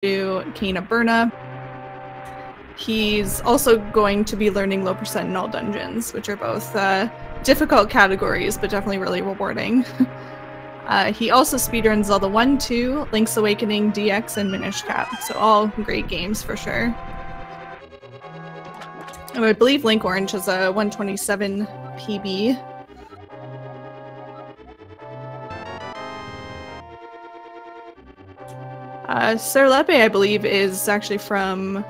Kana Burna. He's also going to be learning low percent in all dungeons, which are both difficult categories, but definitely really rewarding. He also speedruns Zelda 1, 2, Link's Awakening, DX, and Minish Cap, so all great games for sure. And I believe Linkorange has a 127 PB. Serelepe, I believe, is actually from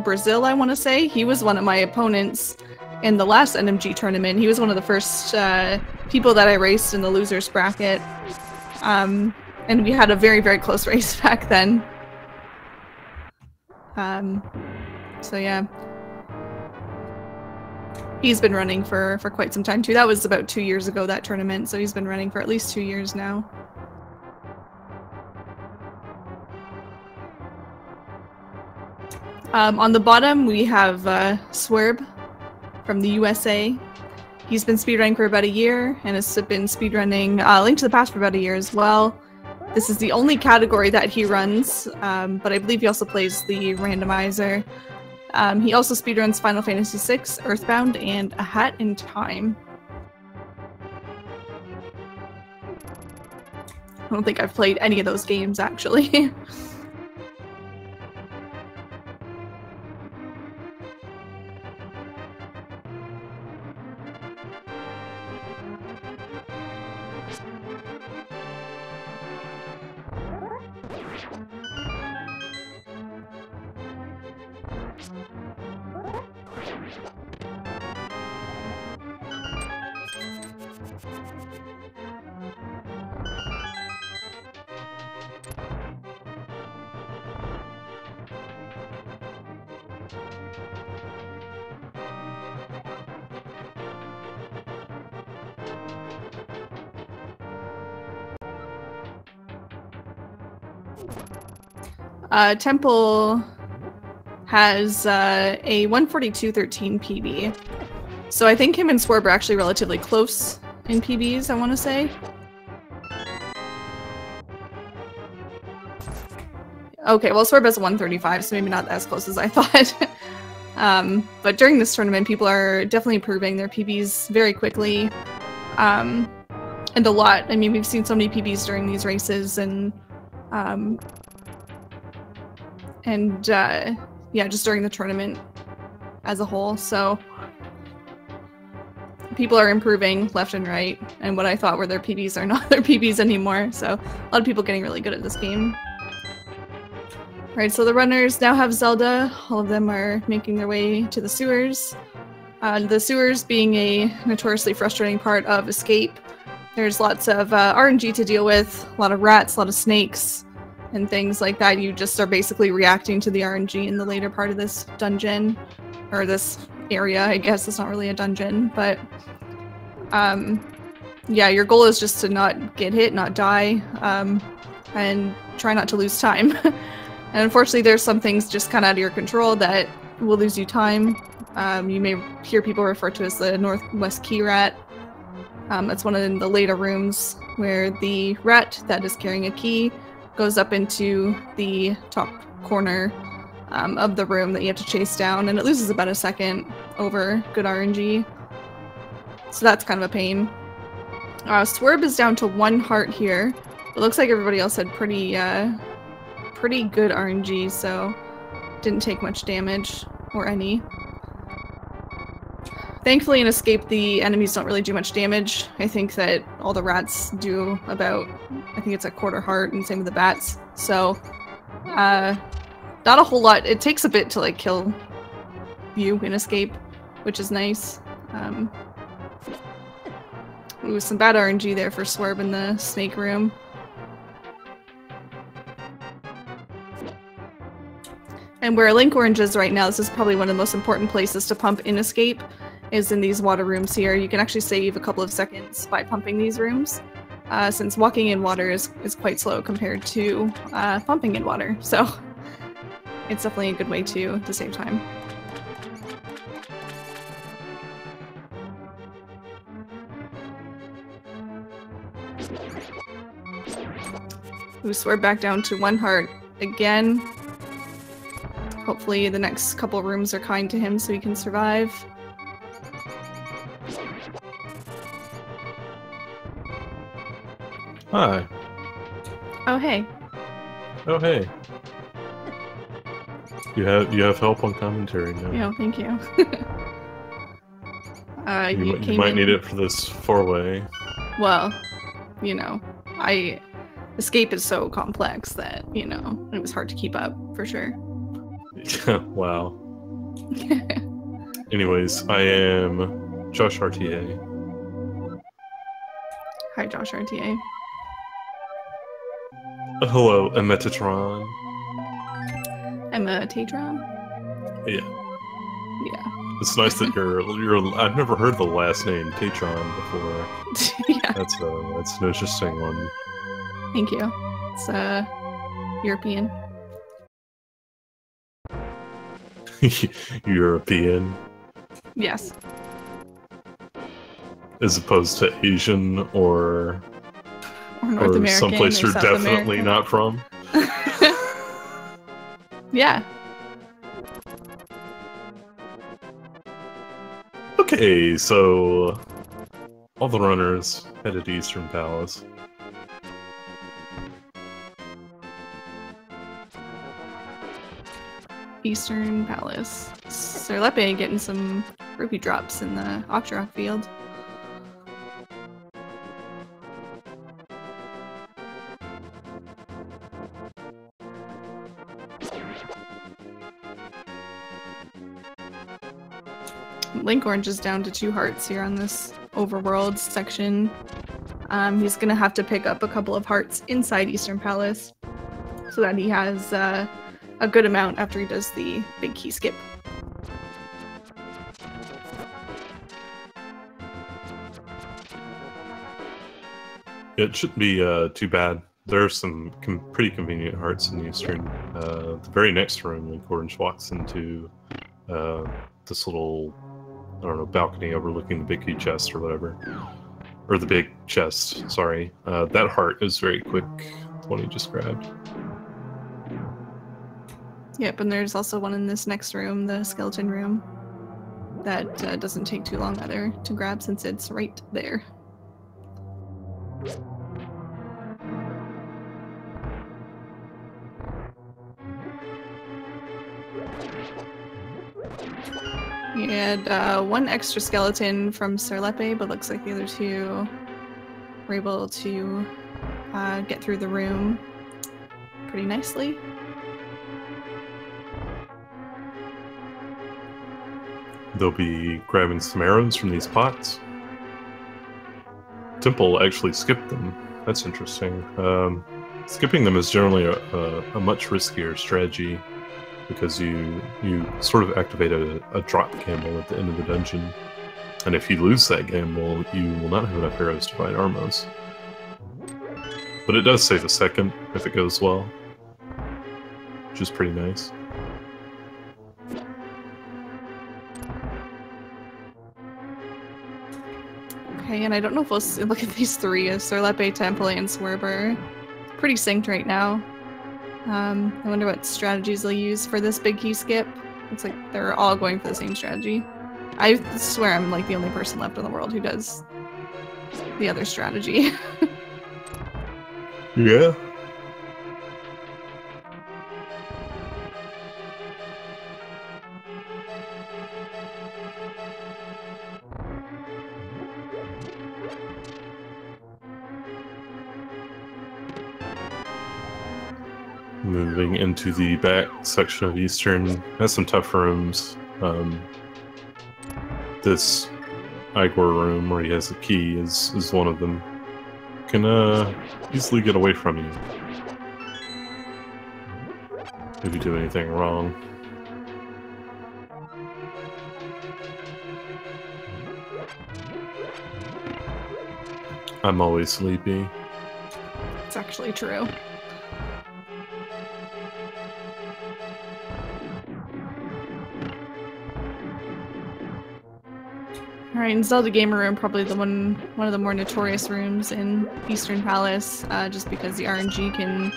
Brazil, I want to say. He was one of my opponents in the last NMG tournament. He was one of the first people that I raced in the losers bracket. And we had a very, very close race back then. So yeah. He's been running for quite some time too. That was about 2 years ago, that tournament, so he's been running for at least 2 years now. On the bottom, we have Swerb from the USA. He's been speedrunning for about a year and has been speedrunning Link to the Past for about a year as well. This is the only category that he runs, but I believe he also plays the randomizer. He also speedruns Final Fantasy VI, Earthbound, and A Hat in Time. I don't think I've played any of those games, actually. Temple has a 142.13 PB. So I think him and Swerb are actually relatively close in PBs, I want to say. Okay, well Swerb has a 135, so maybe not as close as I thought. But during this tournament, people are definitely improving their PBs very quickly. And a lot. I mean, we've seen so many PBs during these races, and yeah, just during the tournament as a whole. So people are improving left and right, and what I thought were their PBs are not their PBs anymore. So a lot of people getting really good at this game. Right, so the runners now have Zelda. All of them are making their way to the sewers. The sewers being a notoriously frustrating part of Escape. There's lots of RNG to deal with, a lot of rats, a lot of snakes, and things like that. You just are basically reacting to the RNG in the later part of this dungeon, or this area, I guess. It's not really a dungeon, but yeah, your goal is just to not get hit, not die, and try not to lose time. And unfortunately, there's some things just kind of out of your control that will lose you time. You may hear people refer to as the Northwest Key Rat. That's one of the later rooms where the rat that is carrying a key goes up into the top corner of the room that you have to chase down, and it loses about a second over good RNG. So that's kind of a pain. Swerb is down to 1 heart here. It looks like everybody else had pretty good RNG, so didn't take much damage, or any. Thankfully in Escape the enemies don't really do much damage. I think that all the rats do about, I think it's a 1/4 heart, and same with the bats. So, not a whole lot. It takes a bit to like kill you in Escape, which is nice. Ooh, some bad RNG there for Swerb in the snake room. And where Linkorange is right now, this is probably one of the most important places to pump in Escape, is in these water rooms here. You can actually save a couple of seconds by pumping these rooms, since walking in water is quite slow compared to pumping in water. So it's definitely a good way to save time. Ooh, Swerb back down to 1 heart again. Hopefully the next couple rooms are kind to him so he can survive. Hi. Oh, hey. Oh, hey. You have help on commentary now. Yeah, thank you. You might need it for this 4-way. Well, you know, escape is so complex that, you know, it was hard to keep up, for sure. Wow. Anyways, I am Josh RTA. Hi, Josh RTA. Hello, Emetatron. Emma Tatron? Yeah. Yeah. It's nice that you're I've never heard the last name Tatron before. Yeah. That's an interesting one. Thank you. It's European. European. Yes. As opposed to Asian or North American, someplace or you're South definitely American. not from. Yeah. Okay, so all the runners headed to Eastern Palace. Eastern Palace. Serelepe getting some rupee drops in the Octorok field. Linkorange is down to 2 hearts here on this overworld section. He's gonna have to pick up a couple of hearts inside Eastern Palace so that he has a good amount after he does the big key skip. It shouldn't be too bad. There are some pretty convenient hearts in Eastern. The very next room, Linkorange walks into this little, I don't know, balcony overlooking the big key chest or whatever. Or the big chest, sorry. That heart is very quick, the one he just grabbed. Yep, and there's also one in this next room, the skeleton room, that doesn't take too long either to grab since it's right there. We had 1 extra skeleton from Serelepe, but looks like the other 2 were able to get through the room pretty nicely. They'll be grabbing some arrows from these pots. Temple actually skipped them. That's interesting. Skipping them is generally a much riskier strategy because you sort of activate a drop gamble at the end of the dungeon. And if you lose that gamble, you will not have enough arrows to fight Armos. But it does save a second if it goes well, which is pretty nice. Okay, and I don't know if we'll look at these 3 as Serelepe, Temple, and Swerb are pretty synced right now. I wonder what strategies they'll use for this big key skip. Looks like they're all going for the same strategy. I swear I'm like the only person left in the world who does the other strategy. Yeah. Moving into the back section of Eastern, has some tough rooms. This Igor room where he has a key is one of them. Can easily get away from you if you do anything wrong. I'm always sleepy. It's actually true. Alright, in Zelda Gamer Room, probably one of the more notorious rooms in Eastern Palace, just because the RNG can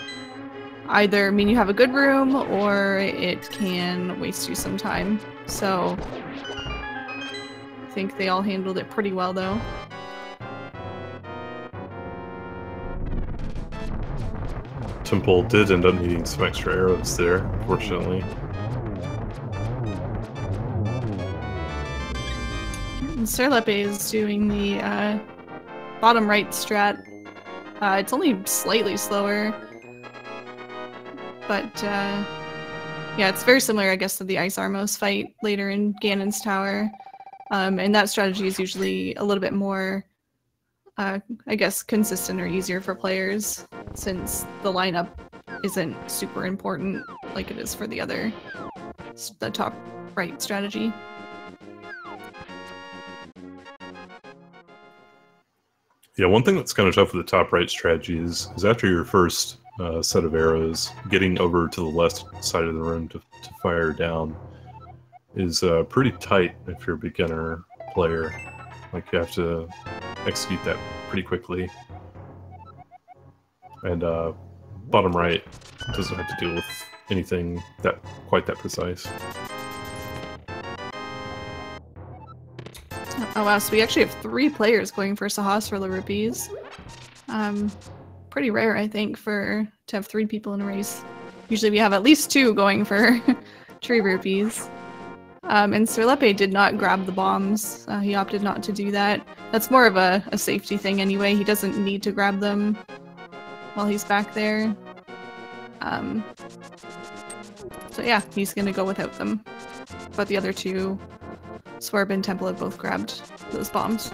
either mean you have a good room or it can waste you some time. So I think they all handled it pretty well though. Temple did end up needing some extra arrows there, fortunately. And Serelepe is doing the bottom right strat. It's only slightly slower, but yeah, it's very similar, I guess, to the Ice Armos fight later in Ganon's Tower. And that strategy is usually a little bit more, I guess, consistent or easier for players, since the lineup isn't super important like it is for the top right strategy. Yeah, one thing that's kind of tough with the top right strategy is after your first set of arrows, getting over to the left side of the room to fire down is pretty tight if you're a beginner player. Like, you have to execute that pretty quickly. And bottom right doesn't have to deal with anything quite that precise. Oh wow, so we actually have 3 players going for Sahasrara rupees. Pretty rare, I think, to have 3 people in a race. Usually we have at least 2 going for tree rupees. And Serelepe did not grab the bombs. He opted not to do that. That's more of a safety thing anyway. He doesn't need to grab them while he's back there. So yeah, he's gonna go without them. But the other 2, Swerb and Temple, have both grabbed those bombs.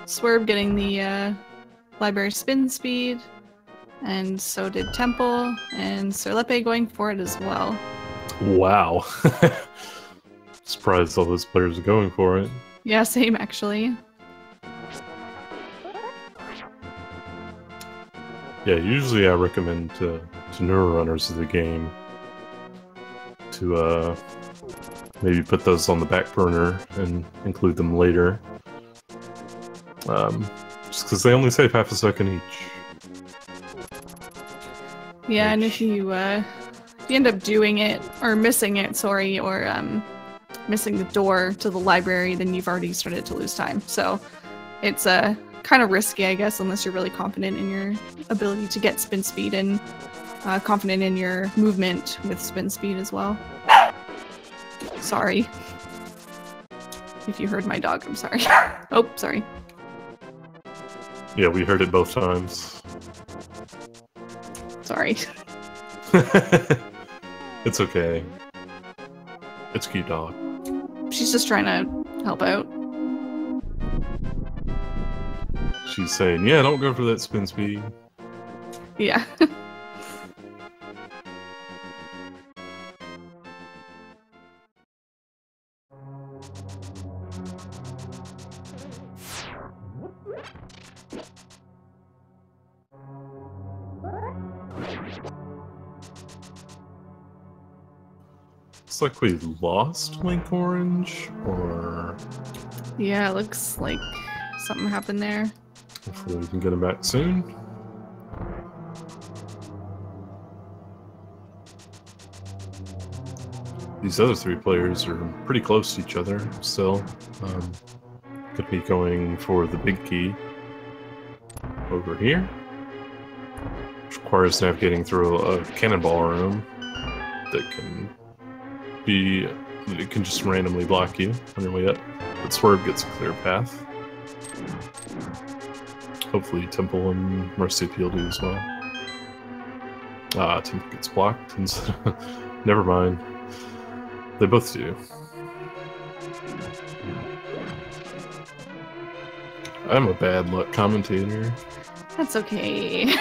Swerb getting the library spin speed, and so did Temple, and Serelepe going for it as well. Wow. Surprised all those players are going for it. Yeah, same actually. Yeah, usually I recommend to newer runners of the game to maybe put those on the back burner and include them later. Just because they only save half a second each. Yeah, and if you end up doing it, or missing it, sorry, or missing the door to the library, then you've already started to lose time. So it's kind of risky, I guess, unless you're really confident in your ability to get spin speed and confident in your movement with spin speed as well. Sorry. If you heard my dog, I'm sorry. Oh, sorry. Yeah, we heard it both times. Sorry. It's okay. It's a cute dog. She's just trying to help out. She's saying, yeah, don't go for that spin speed. Yeah. Looks like we lost Linkorange, or... Yeah, it looks like something happened there. Hopefully we can get him back soon. These other 3 players are pretty close to each other still. Could be going for the big key over here, which requires navigating through a cannonball room that can just randomly block you on your way up. But Swerb gets a clear path. Hopefully Temple and Marsupial do as well. Temple gets blocked instead of... Never mind. They both do. I'm a bad luck commentator. That's okay.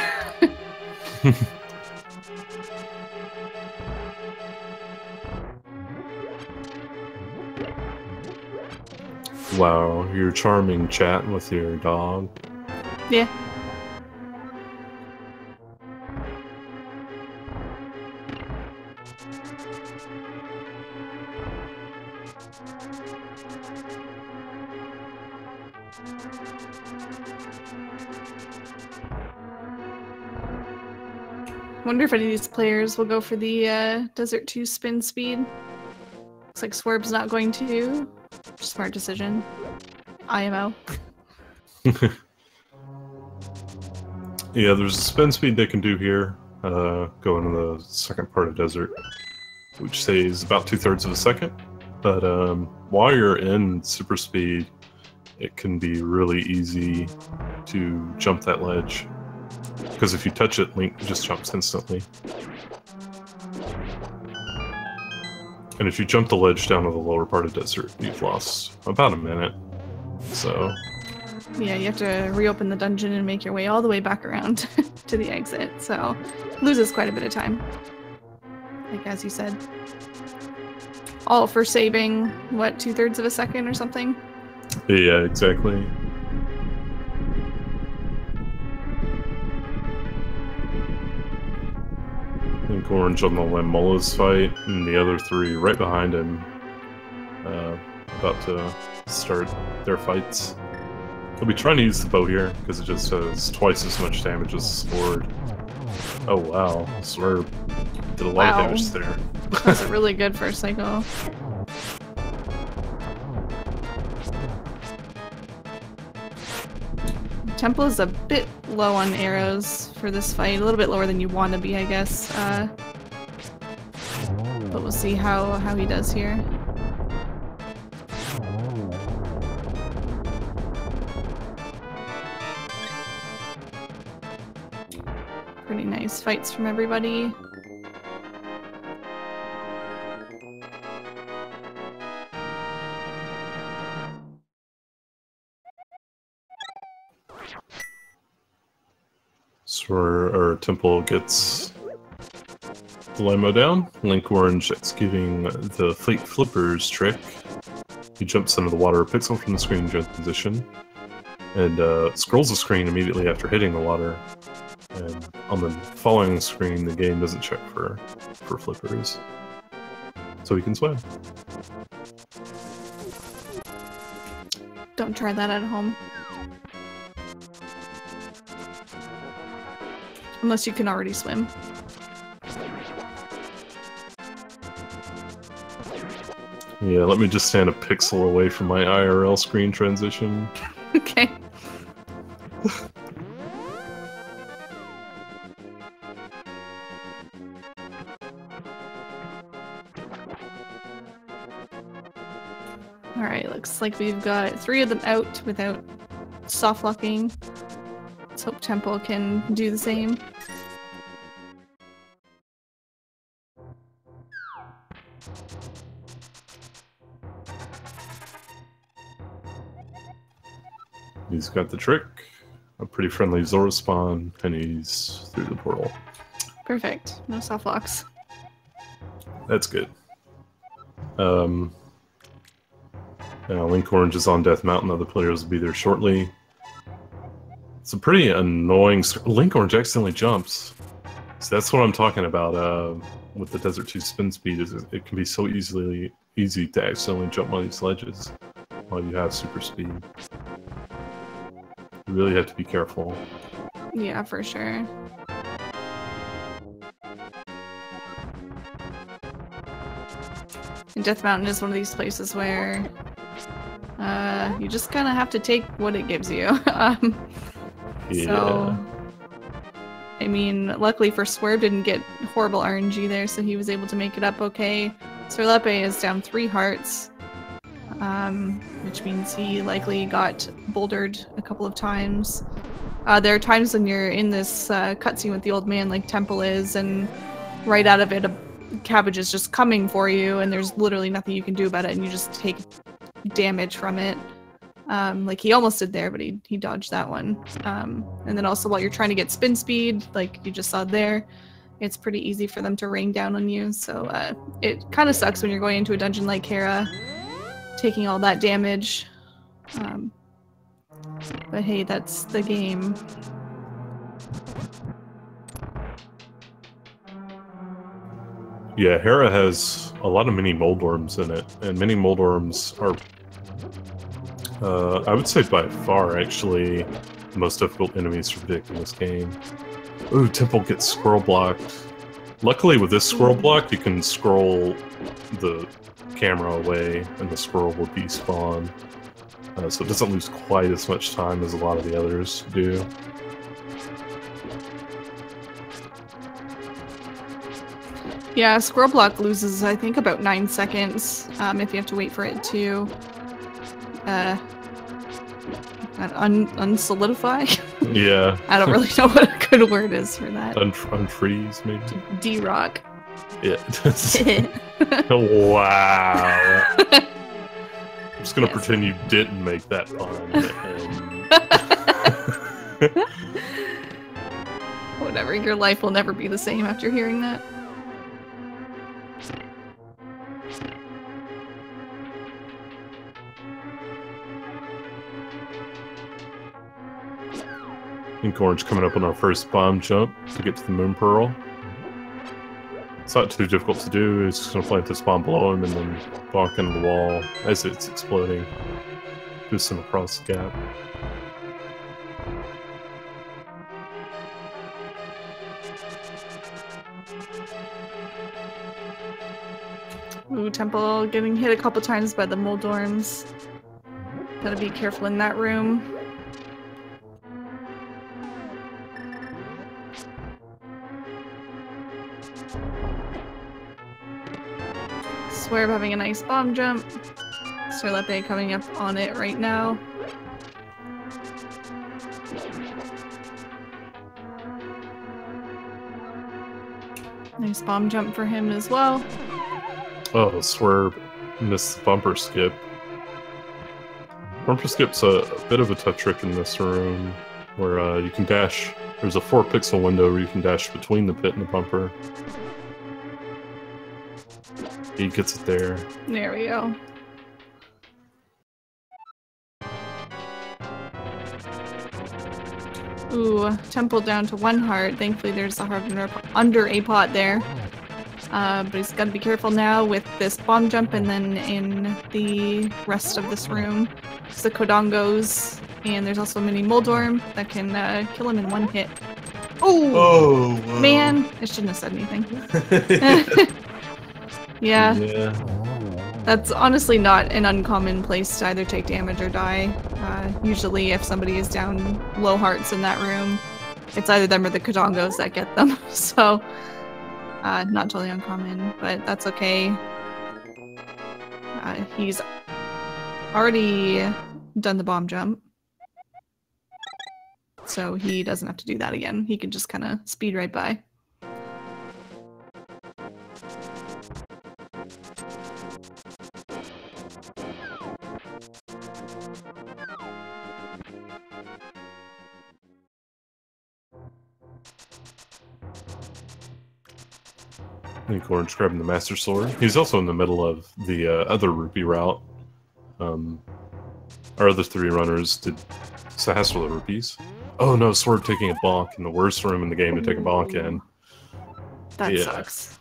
Wow, your charming chat with your dog. Yeah. Wonder if any of these players will go for the Desert 2 spin speed. Looks like Swerb's not going to. Smart decision. IMO. Yeah, there's a spin speed they can do here. Go into the second part of Desert, which saves about 2/3 of a second. But while you're in super speed, it can be really easy to jump that ledge. Because if you touch it, Link just jumps instantly. And if you jump the ledge down to the lower part of Desert, you've lost about a minute. So... yeah, you have to reopen the dungeon and make your way all the way back around to the exit, so loses quite a bit of time. Like, as you said. All for saving, what, 2/3 of a second or something? yeah, exactly. Linkorange on the Lamola's fight, and the other three right behind him, about to start their fights. I'll be trying to use the bow here, because it just does twice as much damage as the sword. Oh wow, Swerb did a lot of damage there. That's a really good first cycle. Tempo is a bit low on arrows for this fight, a little bit lower than you want to be, I guess. But we'll see how he does here. Pretty nice fights from everybody. Temple gets the limo down. Linkorange executing the Fleet Flippers trick. He jumps into the water, pixel from the screen transition, and scrolls the screen immediately after hitting the water. And on the following screen, the game doesn't check for flippers, so he can swim. Don't try that at home. Unless you can already swim. Yeah, let me just stand a pixel away from my IRL screen transition. Okay. Alright, looks like we've got 3 of them out without soft locking. Let's hope Temple can do the same. He's got the trick, a pretty friendly Zora spawn, and he's through the portal. Perfect. No soft locks. That's good. Now Linkorange is on Death Mountain. Other players will be there shortly. It's a pretty annoying... Linkorange accidentally jumps. So that's what I'm talking about with the Desert 2 spin speed. Is it can be so easy to accidentally jump on these ledges while you have super speed. You really have to be careful. Yeah, for sure. And Death Mountain is one of these places where you just kind of have to take what it gives you. Yeah. So, I mean, luckily for Swerb didn't get horrible RNG there, so he was able to make it up okay. Serelepe is down 3 hearts, which means he likely got bouldered a couple of times. There are times when you're in this cutscene with the old man, like Temple is, and right out of it, a cabbage is just coming for you, and there's literally nothing you can do about it, and you just take damage from it. Like he almost did there, but he dodged that one. And then also while you're trying to get spin speed, like you just saw there, it's pretty easy for them to rain down on you. So it kind of sucks when you're going into a dungeon like Hera, taking all that damage. But hey, that's the game. Yeah, Hera has a lot of mini Moldworms in it, and mini Moldworms are, I would say by far, actually, the most difficult enemies to predict in this game. Ooh, Temple gets scroll blocked. Luckily, with this scroll block, you can scroll the camera away, and the scroll will despawn. So it doesn't lose quite as much time as a lot of the others do. Yeah, scroll block loses, I think, about 9 seconds if you have to wait for it to unsolidify. Yeah. I don't really know what a good word is for that. Unfreeze, maybe? D-rock. Yeah. Wow. I'm just gonna pretend you didn't make that pun. And... Whatever, your life will never be the same after hearing that. Linkorange coming up on our first bomb jump to get to the Moon Pearl. It's not too difficult to do. It's just going to plant this bomb below him and then walk into the wall as it's exploding. Boost him across the gap. Ooh, Temple getting hit a couple times by the Moldworms. Gotta be careful in that room. Swerb having a nice bomb jump. Serelepe coming up on it right now. Nice bomb jump for him as well. Oh, Swerb missed the bumper skip. Bumper skip's a bit of a tough trick in this room, where you can dash. There's a 4-pixel window where you can dash between the pit and the bumper. He gets it there. There we go. Ooh, Temple down to 1 heart. Thankfully there's a heart under a pot there. But he's got to be careful now with this bomb jump and then in the rest of this room. There's the Kodongos, and there's also a mini Moldworm that can kill him in 1 hit. Oh, man! I shouldn't have said anything. Yeah. That's honestly not an uncommon place to either take damage or die. Usually if somebody is down low hearts in that room, it's either them or the Kodongos that get them. So, not totally uncommon, but that's okay. He's already done the bomb jump. So he doesn't have to do that again. He can just kind of speed right by. Linkorange grabbing the Master Sword. He's also in the middle of the other rupee route. Our other 3 runners did Sahasrara rupees. Oh no, Swerb taking a bonk in the worst room in the game to take a bonk in. That sucks.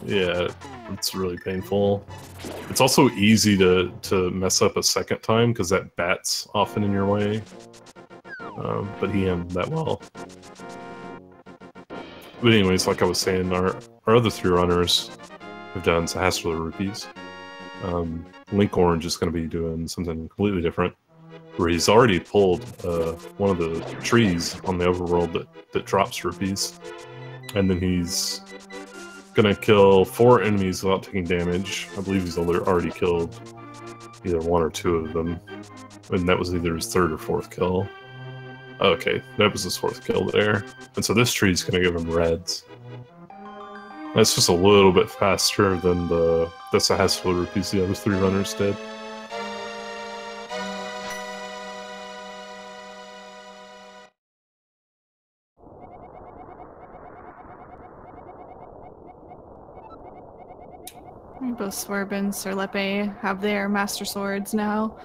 Yeah, it's really painful. It's also easy to mess up a second time because that bat's often in your way. But he handled that well. But anyways, like I was saying, our other 3 runners have done Sahasrara rupees. Linkorange is going to be doing something completely different, where he's already pulled one of the trees on the overworld that drops rupees, and then he's gonna kill 4 enemies without taking damage. I believe he's already killed either 1 or 2 of them, and that was either his 3rd or 4th kill. Okay, that was his 4th kill there. And so this tree's gonna give him reds. That's just a little bit faster than the Sahasrara rupees the other 3 runners did. Both Swerb and Serelepe have their Master Swords now.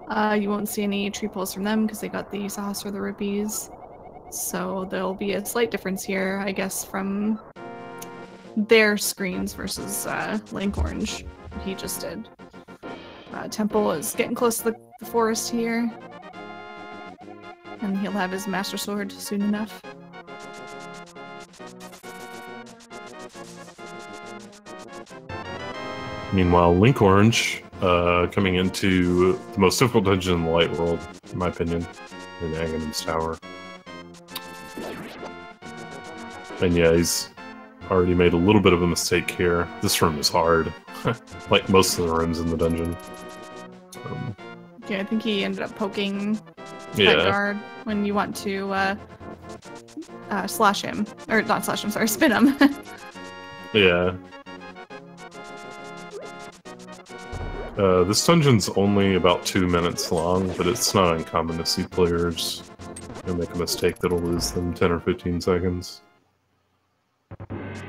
You won't see any tree pulls from them because they got the sauce or the rupees. So there'll be a slight difference here, I guess, from their screens versus Linkorange, what he just did. Temple is getting close to the forest here. And he'll have his Master Sword soon enough. Meanwhile, Linkorange, coming into the most difficult dungeon in the Light World, in my opinion, in Aghanim's Tower. And yeah, he's already made a little bit of a mistake here. This room is hard, like most of the rooms in the dungeon. Yeah, I think he ended up poking that guard when you want to slash him. Or not slash him, sorry, spin him. Yeah. This dungeon's only about 2 minutes long, but it's not uncommon to see players make a mistake that'll lose them 10 or 15 seconds.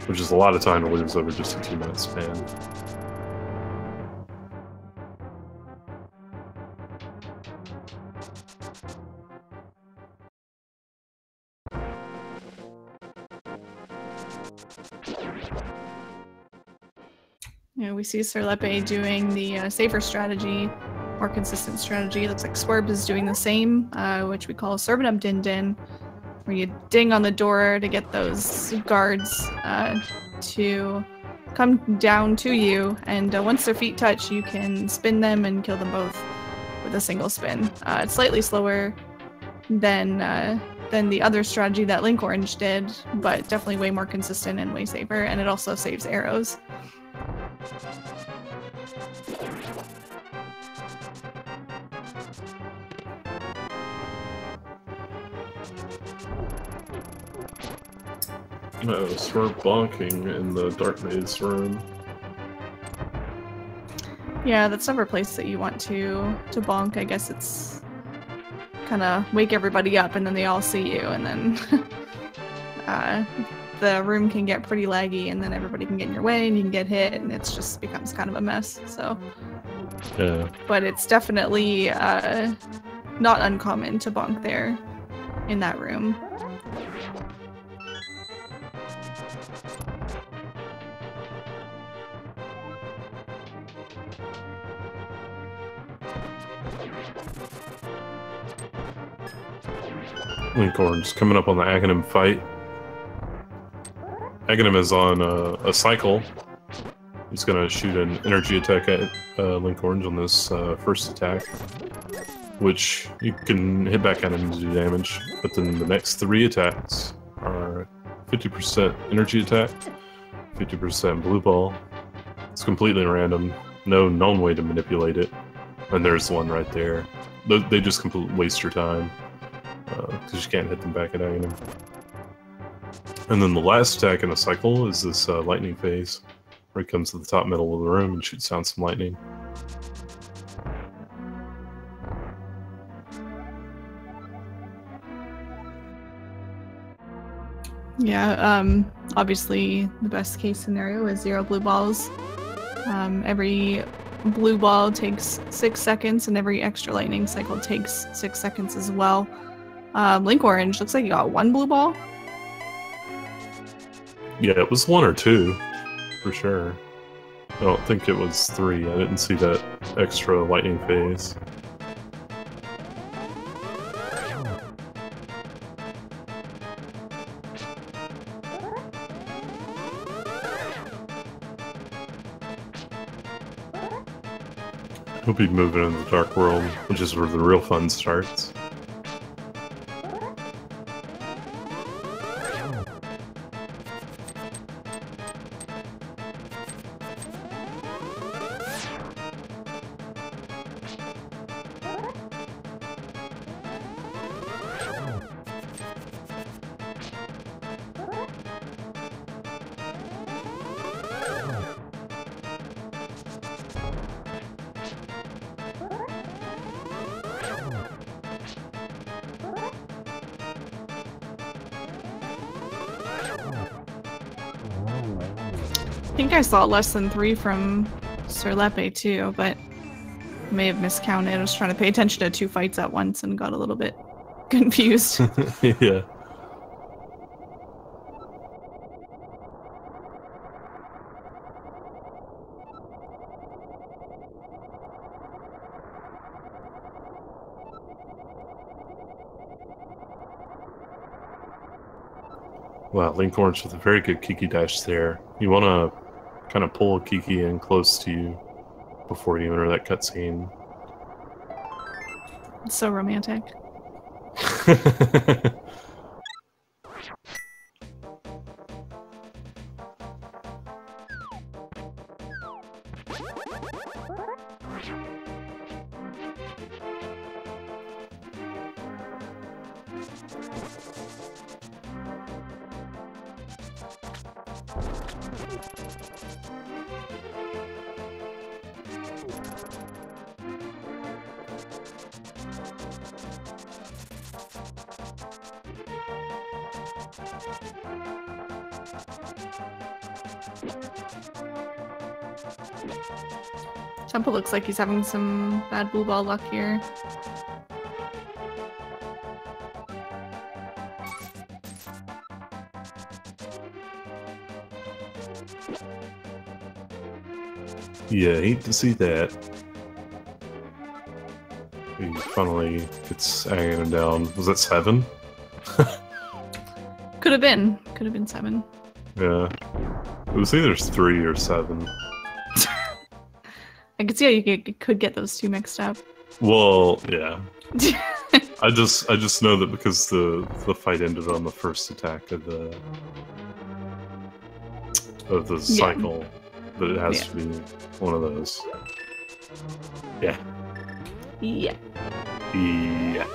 Which is a lot of time to lose over just a 2-minute span. Yeah, we see Serelepe doing the safer strategy, more consistent strategy. Looks like Swerb is doing the same, which we call Serbenum Din Din, where you ding on the door to get those guards to come down to you, and once their feet touch, you can spin them and kill them both with a single spin. It's slightly slower than the other strategy that Linkorange did, but definitely way more consistent and way safer, and it also saves arrows. Swerb bonking in the Dark Maze room. Yeah, that's never a place that you want to bonk. I guess it's kind of wake everybody up and then they all see you, and then the room can get pretty laggy, and then everybody can get in your way and you can get hit, and it just becomes kind of a mess. So yeah, but it's definitely not uncommon to bonk there in that room. Linkorange coming up on the Aghanim fight. Aghanim is on a cycle. He's gonna shoot an energy attack at Linkorange on this first attack, which you can hit back at him to do damage. But then the next 3 attacks are 50% energy attack, 50% blue ball. It's completely random. No known way to manipulate it. And there's one right there. They just completely waste your time, because you can't hit them back at Aghanim. And then the last attack in a cycle is this lightning phase, where he comes to the top middle of the room and shoots down some lightning. Yeah, obviously the best case scenario is 0 blue balls. Every blue ball takes 6 seconds, and every extra lightning cycle takes 6 seconds as well. Linkorange looks like you got 1 blue ball. Yeah, it was 1 or 2, for sure. I don't think it was 3. I didn't see that extra lightning phase. He'll be moving into the Dark World, which is where the real fun starts. I think I saw less than 3 from Serelepe too, but may have miscounted. I was trying to pay attention to 2 fights at once and got a little bit confused. Yeah. Wow, Linkorange with a very good Kiki dash there. You want to kind of pull Kiki in close to you before you enter that cutscene. It's so romantic. Temple looks like he's having some bad blue ball luck here. Yeah, hate to see that. He finally gets hanging down. Was that 7? Could have been. Could have been 7. Yeah. It was either 3 or 7. I could see how you could get those 2 mixed up. Well, yeah. I just know that because the fight ended on the first attack of the cycle, that it has to be one of those. Yeah. Yeah. Yeah.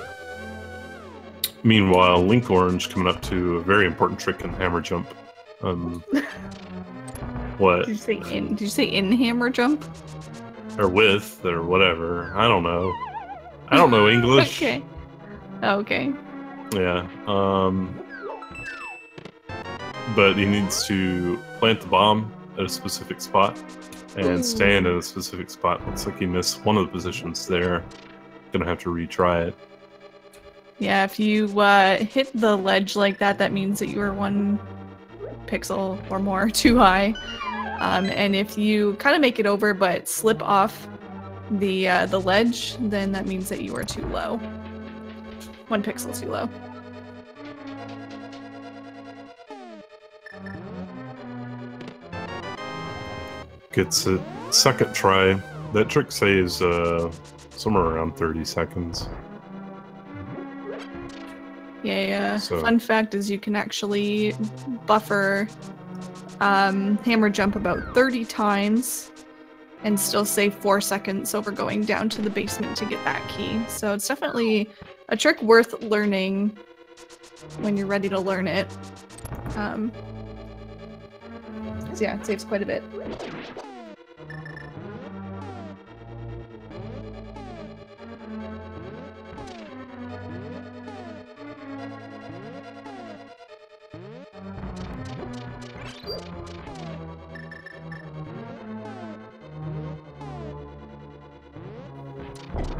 Meanwhile, Linkorange coming up to a very important trick in hammer jump. What? Did you say in hammer jump? Or with, or whatever. I don't know. I don't know English. Okay. Okay. Yeah. But he needs to plant the bomb at a specific spot and stand at a specific spot. Looks like he missed one of the positions there. Gonna have to retry it. Yeah, if you hit the ledge like that, that means that you are 1 pixel or more too high. And if you kind of make it over but slip off the ledge, then that means that you are too low. 1 pixel too low. Gets it. Second try. That trick saves somewhere around 30 seconds. Yeah, fun fact is you can actually buffer hammer jump about 30 times and still save 4 seconds over going down to the basement to get that key. So it's definitely a trick worth learning when you're ready to learn it. So yeah, it saves quite a bit.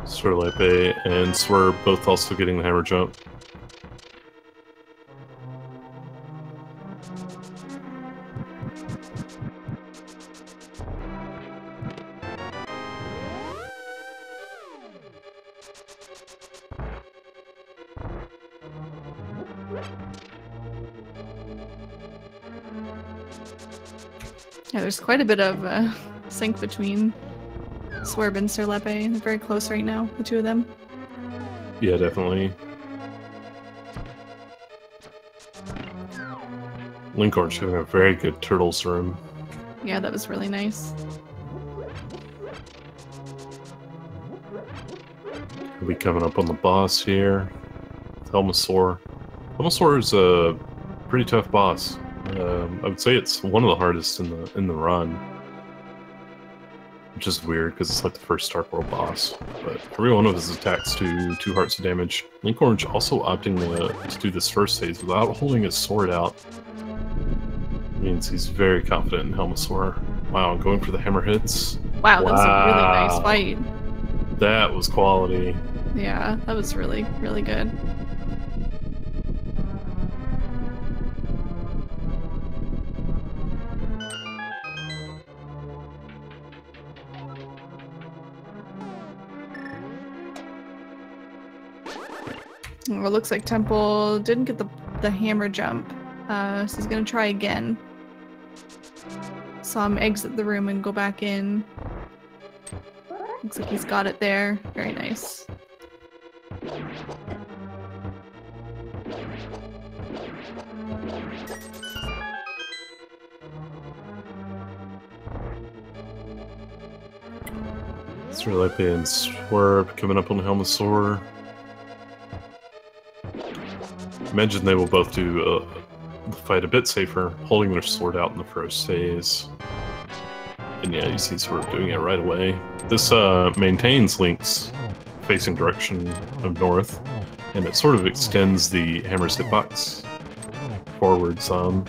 Serelepe and Swerb both also getting the hammer jump. Yeah, there's quite a bit of sync between Swerb and Serelepe. They're very close right now, the 2 of them. Yeah, definitely. Linkorange having a very good turtles room. Yeah, that was really nice. We'll be coming up on the boss here. Helmasaur. Helmasaur is a pretty tough boss. I would say it's one of the hardest in the run. Which is weird, because it's like the first Dark World boss. But every one of his attacks do 2 hearts of damage. Linkorange also opting to do this first phase without holding his sword out. Means he's very confident in Helmasaur. Wow, going for the hammer hits. Wow, that was a really nice fight. That was quality. Yeah, that was really, really good. Well, it looks like Temple didn't get the hammer jump, so he's gonna try again. Saw him exit the room and go back in. Looks like he's got it there. Very nice. Serelepe and Swerb coming up on Helmasaur. Imagine they will both do the fight a bit safer, holding their sword out in the first phase. And yeah, you see Swerb doing it right away. This maintains Link's facing direction of north, and it sort of extends the hammer's hitbox forward some.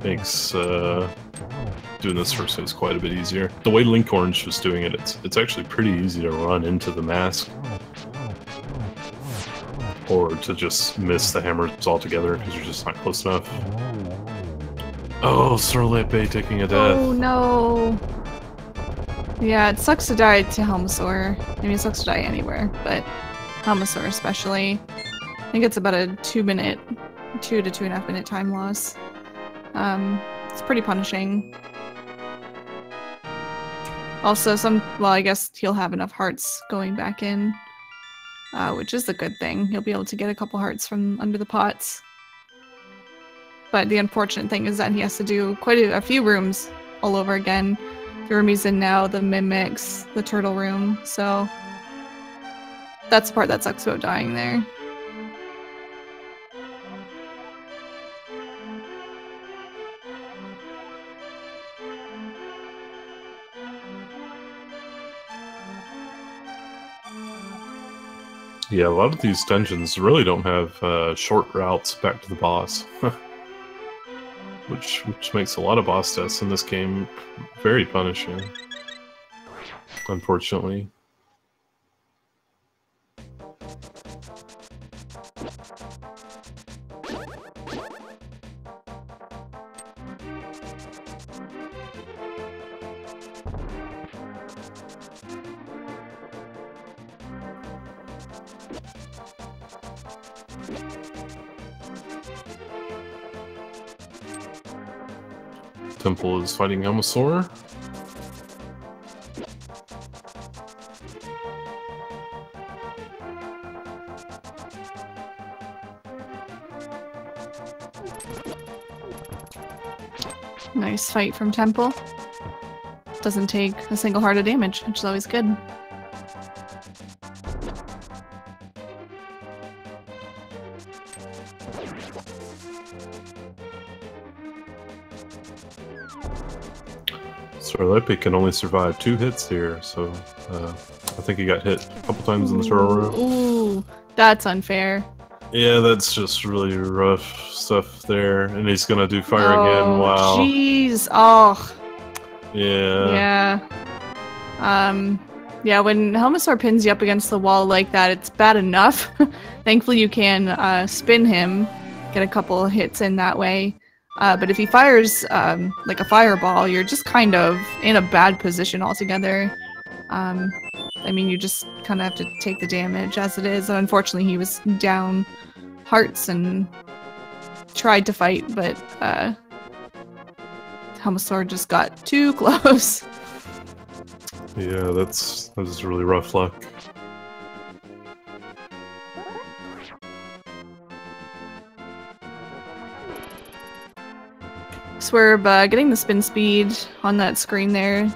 Makes doing this first phase quite a bit easier. The way Linkorange was doing it, it's actually pretty easy to run into the mask. Or to just miss the hammers altogether because you're just not close enough. Oh, Serelepe taking a death. Oh no! Yeah, it sucks to die to Helmasaur. I mean, it sucks to die anywhere, but Helmasaur especially. I think it's about a 2 to 2.5 minute time loss. It's pretty punishing. Also, well, I guess he'll have enough hearts going back in. Which is a good thing. He'll be able to get a couple hearts from under the pots. But the unfortunate thing is that he has to do quite a few rooms all over again. The room he's in now, the Mimics, the Turtle Room, so that's the part that sucks about dying there. Yeah, a lot of these dungeons really don't have short routes back to the boss. which makes a lot of boss deaths in this game very punishing, unfortunately. Temple is fighting Helmasaur. Nice fight from Temple. Doesn't take a single heart of damage, which is always good. Serelepe can only survive 2 hits here, so I think he got hit a couple times in the turtle room. Ooh, that's unfair. Yeah, that's just really rough stuff there, and he's gonna do fire again. Wow. Jeez. Oh. Yeah. Yeah. Yeah, when Helmasaur pins you up against the wall like that, it's bad enough. Thankfully you can spin him, get a couple hits in that way. But if he fires like a fireball, you're just kind of in a bad position altogether. I mean, you just kind of have to take the damage as it is. And unfortunately, he was down hearts and tried to fight, but Helmasaur just got too close. Yeah, that's really rough luck. Swerb getting the spin speed on that screen there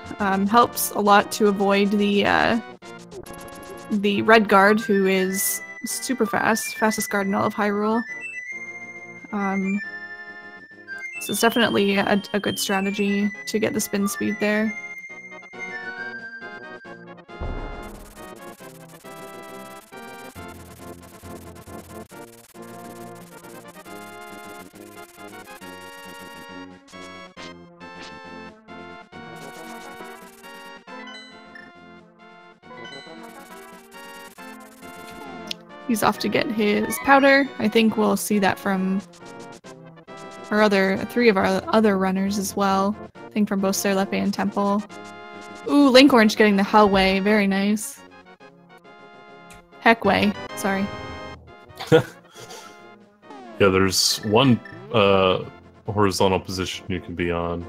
helps a lot to avoid the red guard, who is super fast, fastest guard in all of Hyrule. So it's definitely a good strategy to get the spin speed there. He's off to get his powder. I think we'll see that from our three of our other runners as well. I think from both Serelepe and Temple. Ooh, Linkorange getting the Hellway. Very nice. Heckway. Sorry. Yeah, there's one horizontal position you can be on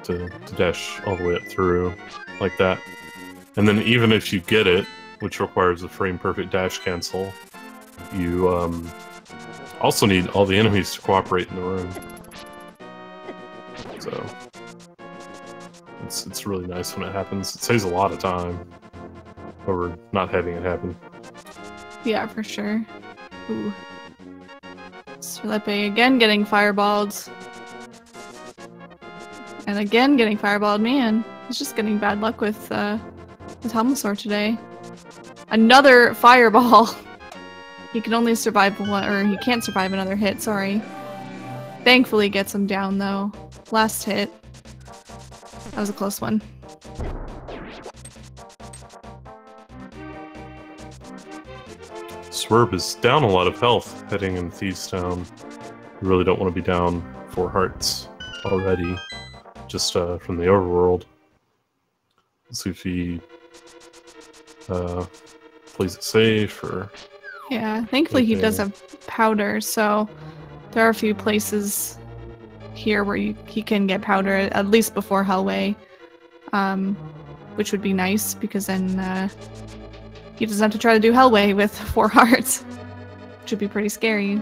to dash all the way up through, like that. And then even if you get it, which requires a frame-perfect dash cancel, you also need all the enemies to cooperate in the room. So it's really nice when it happens. It saves a lot of time over not having it happen. Yeah, for sure. Ooh. Serelepe again getting fireballed. And again getting fireballed. Man, he's just getting bad luck with Helmosaur today. Another fireball! He can only survive one, or he can't survive another hit, sorry. Thankfully gets him down though. Last hit. That was a close one. Swerb is down a lot of health heading in Thieves Town. You really don't want to be down 4 hearts already, just from the overworld. Let's see if he plays it safe or... Yeah, thankfully he does have powder, so there are a few places here where he can get powder, at least before Hellway, which would be nice, because then he doesn't have to try to do Hellway with 4 hearts, which would be pretty scary.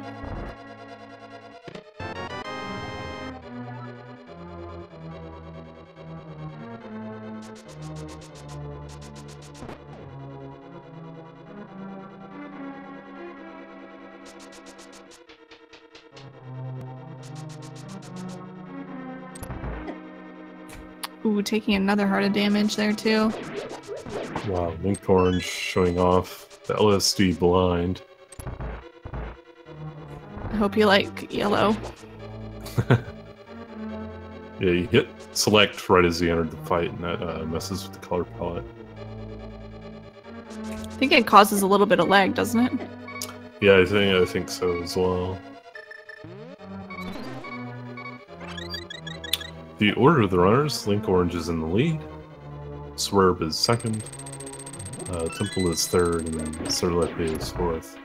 Ooh, taking another heart of damage there too. Wow, Linkorange showing off the LSD blind. I hope you like yellow. Yeah, you hit select right as he entered the fight, and that messes with the color palette. I think it causes a little bit of lag, doesn't it? Yeah, I think so as well. The order of the runners: Linkorange is in the lead, Swerb is second, Temple is third, and then Serelepe is fourth.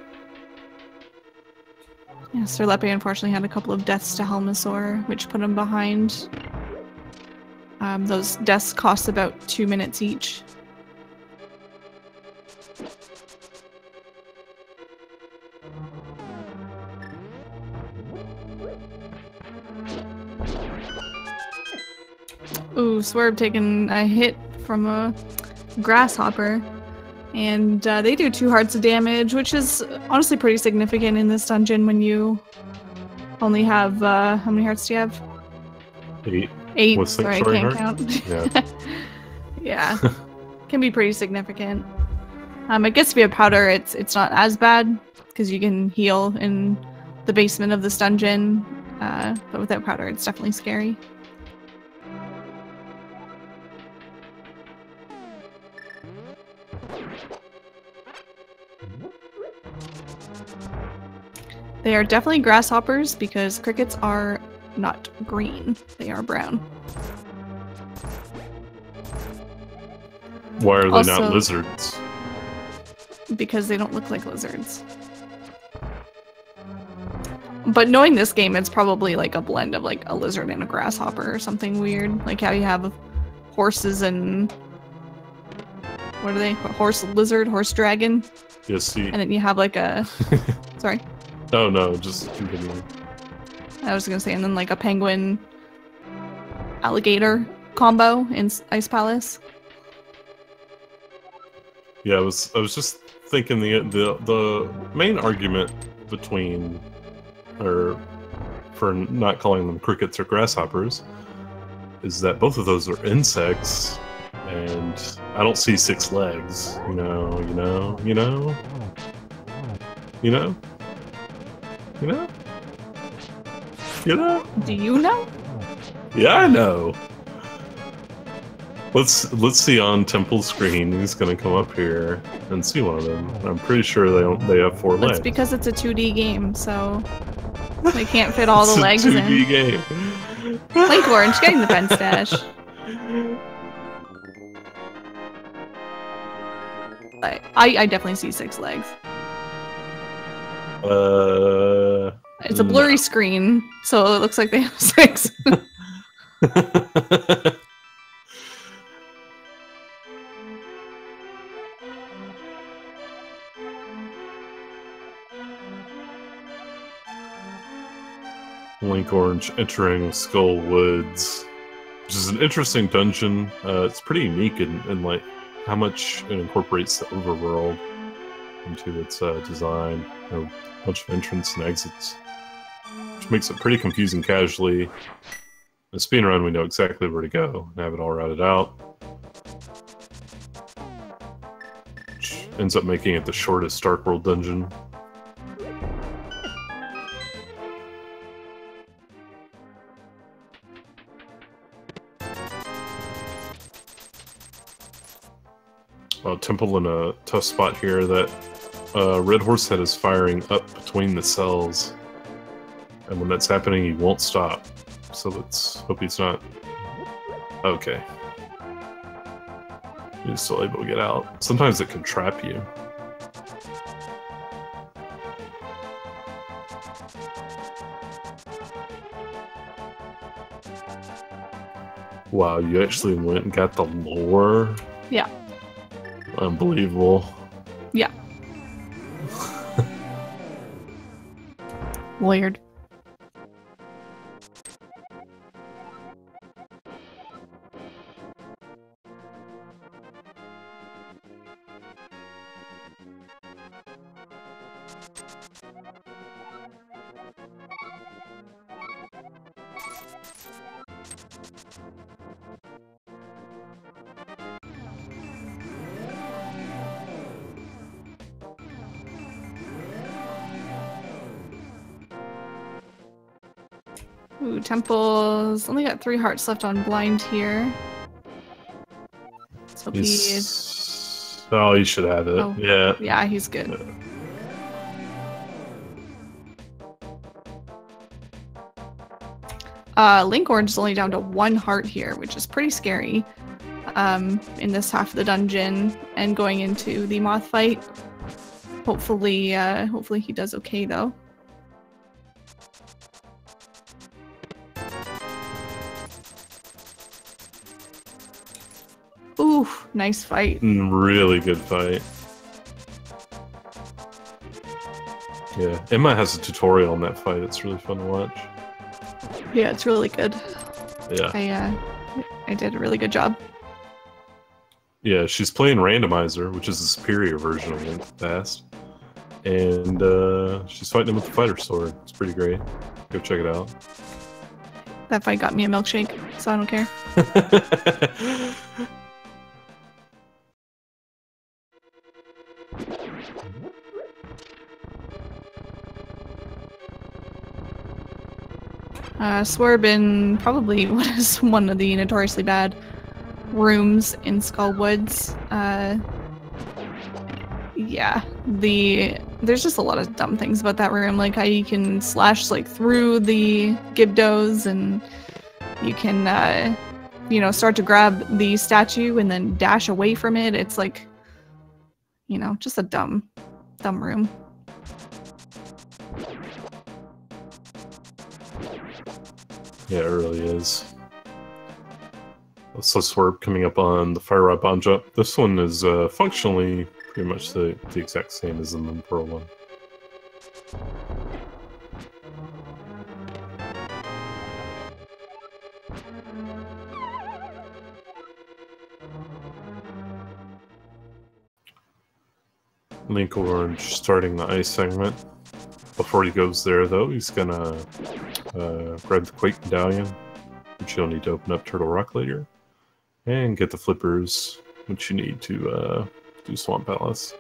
Yeah, Serelepe unfortunately had a couple of deaths to Helmosaur, which put him behind. Those deaths cost about 2 minutes each. Ooh, Swerb taking a hit from a grasshopper. And they do 2 hearts of damage, which is honestly pretty significant in this dungeon when you only have, how many hearts do you have? 8. 8, sorry, I can't count. Yeah. Yeah, can be pretty significant. I guess if you have powder, it's not as bad, because you can heal in the basement of this dungeon, but without powder, it's definitely scary. They are definitely grasshoppers because crickets are not green. They are brown. Why are they Also, not lizards? Because they don't look like lizards. But knowing this game, it's probably like a blend of like a lizard and a grasshopper or something weird. Like how you have horses and... what are they? Horse lizard, horse dragon? Yes, see. And then you have like a... Sorry? Oh no, just continuing. I was gonna say, and then like a penguin alligator combo in Ice Palace. Yeah, I was just thinking the main argument between, or for not calling them crickets or grasshoppers, is that both of those are insects, and I don't see 6 legs. You know. Do you know? Yeah, I know. Let's see on Temple's screen. He's gonna come up here. and see one of them. I'm pretty sure they have 4 legs. That's because it's a 2D game, so they can't fit all the It's legs a 2D in. game. Linkorange, getting the pen stash. I definitely see 6 legs. It's a blurry screen, so it looks like they have 6. Linkorange entering Skull Woods, which is an interesting dungeon. It's pretty unique in like how much it incorporates the overworld into its design. There are a bunch of entrance and exits, which makes it pretty confusing casually. In a speedrun, we know exactly where to go and have it all routed out, which ends up making it the shortest Dark World dungeon. Temple in a tough spot here. That red horse head is firing up between the cells, and when that's happening, he won't stop. So let's hope he's not. Okay. He's still able to get out. Sometimes it can trap you. Wow, you actually went and got the lore? Yeah. Unbelievable. Yeah. Weird. Ooh, Temple's only got 3 hearts left on blind here. So oh, he should have it. Oh, yeah. Yeah, he's good. Linkorange is only down to 1 heart here, which is pretty scary. In this half of the dungeon and going into the moth fight. Hopefully he does okay though. Ooh, nice fight. Really good fight. Yeah, Emma has a tutorial on that fight. It's really fun to watch. Yeah, it's really good. Yeah. I did a really good job. Yeah, she's playing Randomizer, which is the superior version of it, fast. And she's fighting him with the fighter sword. It's pretty great. Go check it out. That fight got me a milkshake, so I don't care. Swerb in probably what is one of the notoriously bad rooms in Skull Woods. Yeah, there's just a lot of dumb things about that room, like how you can slash like through the Gibdos, and you can you know, start to grab the statue and then dash away from it. It's like, you know, just a dumb room. Yeah, it really is. So Swerb coming up on the Fire Rod Bomb Jump. This one is functionally pretty much the exact same as the Pearl one. Linkorange starting the ice segment. Before he goes there, though, he's gonna grab the Quake Medallion, which you'll need to open up Turtle Rock later, and get the flippers, which you need to do Swamp Palace.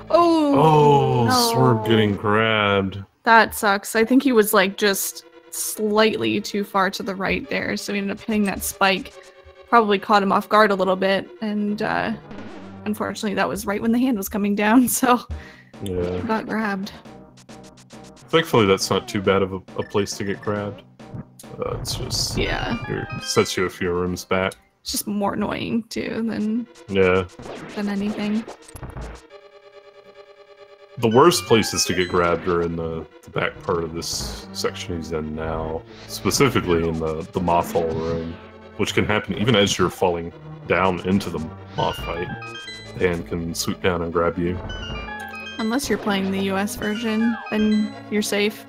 Oh, no. Swerb getting grabbed. That sucks. I think he was like just slightly too far to the right there, so he ended up hitting that spike. Probably caught him off guard a little bit, and unfortunately that was right when the hand was coming down, so yeah, got grabbed. Thankfully, that's not too bad of a place to get grabbed. It's just sets you a few rooms back. It's just more annoying too than anything. The worst places to get grabbed are in the back part of this section he's in now, specifically in the moth hole room, which can happen even as you're falling down into the moth fight, and can swoop down and grab you. Unless you're playing the US version, then you're safe.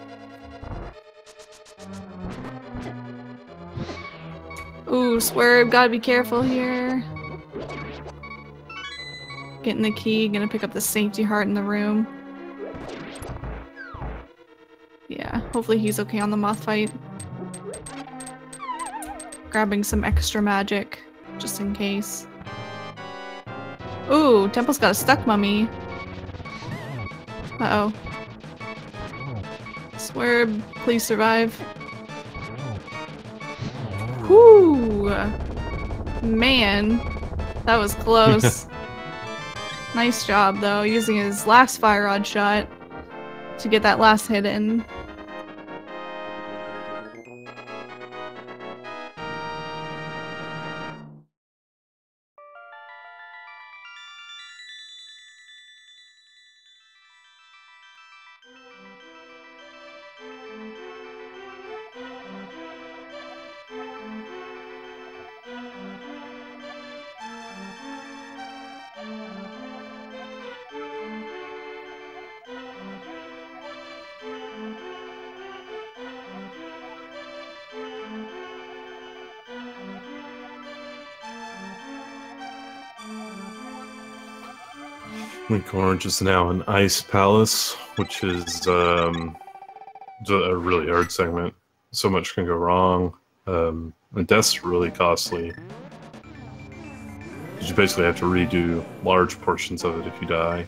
Ooh, Swerb, gotta be careful here. Getting the key, gonna pick up the safety heart in the room. Yeah, hopefully he's okay on the moth fight. Grabbing some extra magic, just in case. Ooh, Temple's got a stuck mummy. Uh-oh. Swerb, please survive. Whoo! Man, that was close. Nice job, though, using his last fire rod shot to get that last hit in. Linkorange is now an ice palace, which is a really hard segment. So much can go wrong. And death's really costly. You basically have to redo large portions of it if you die.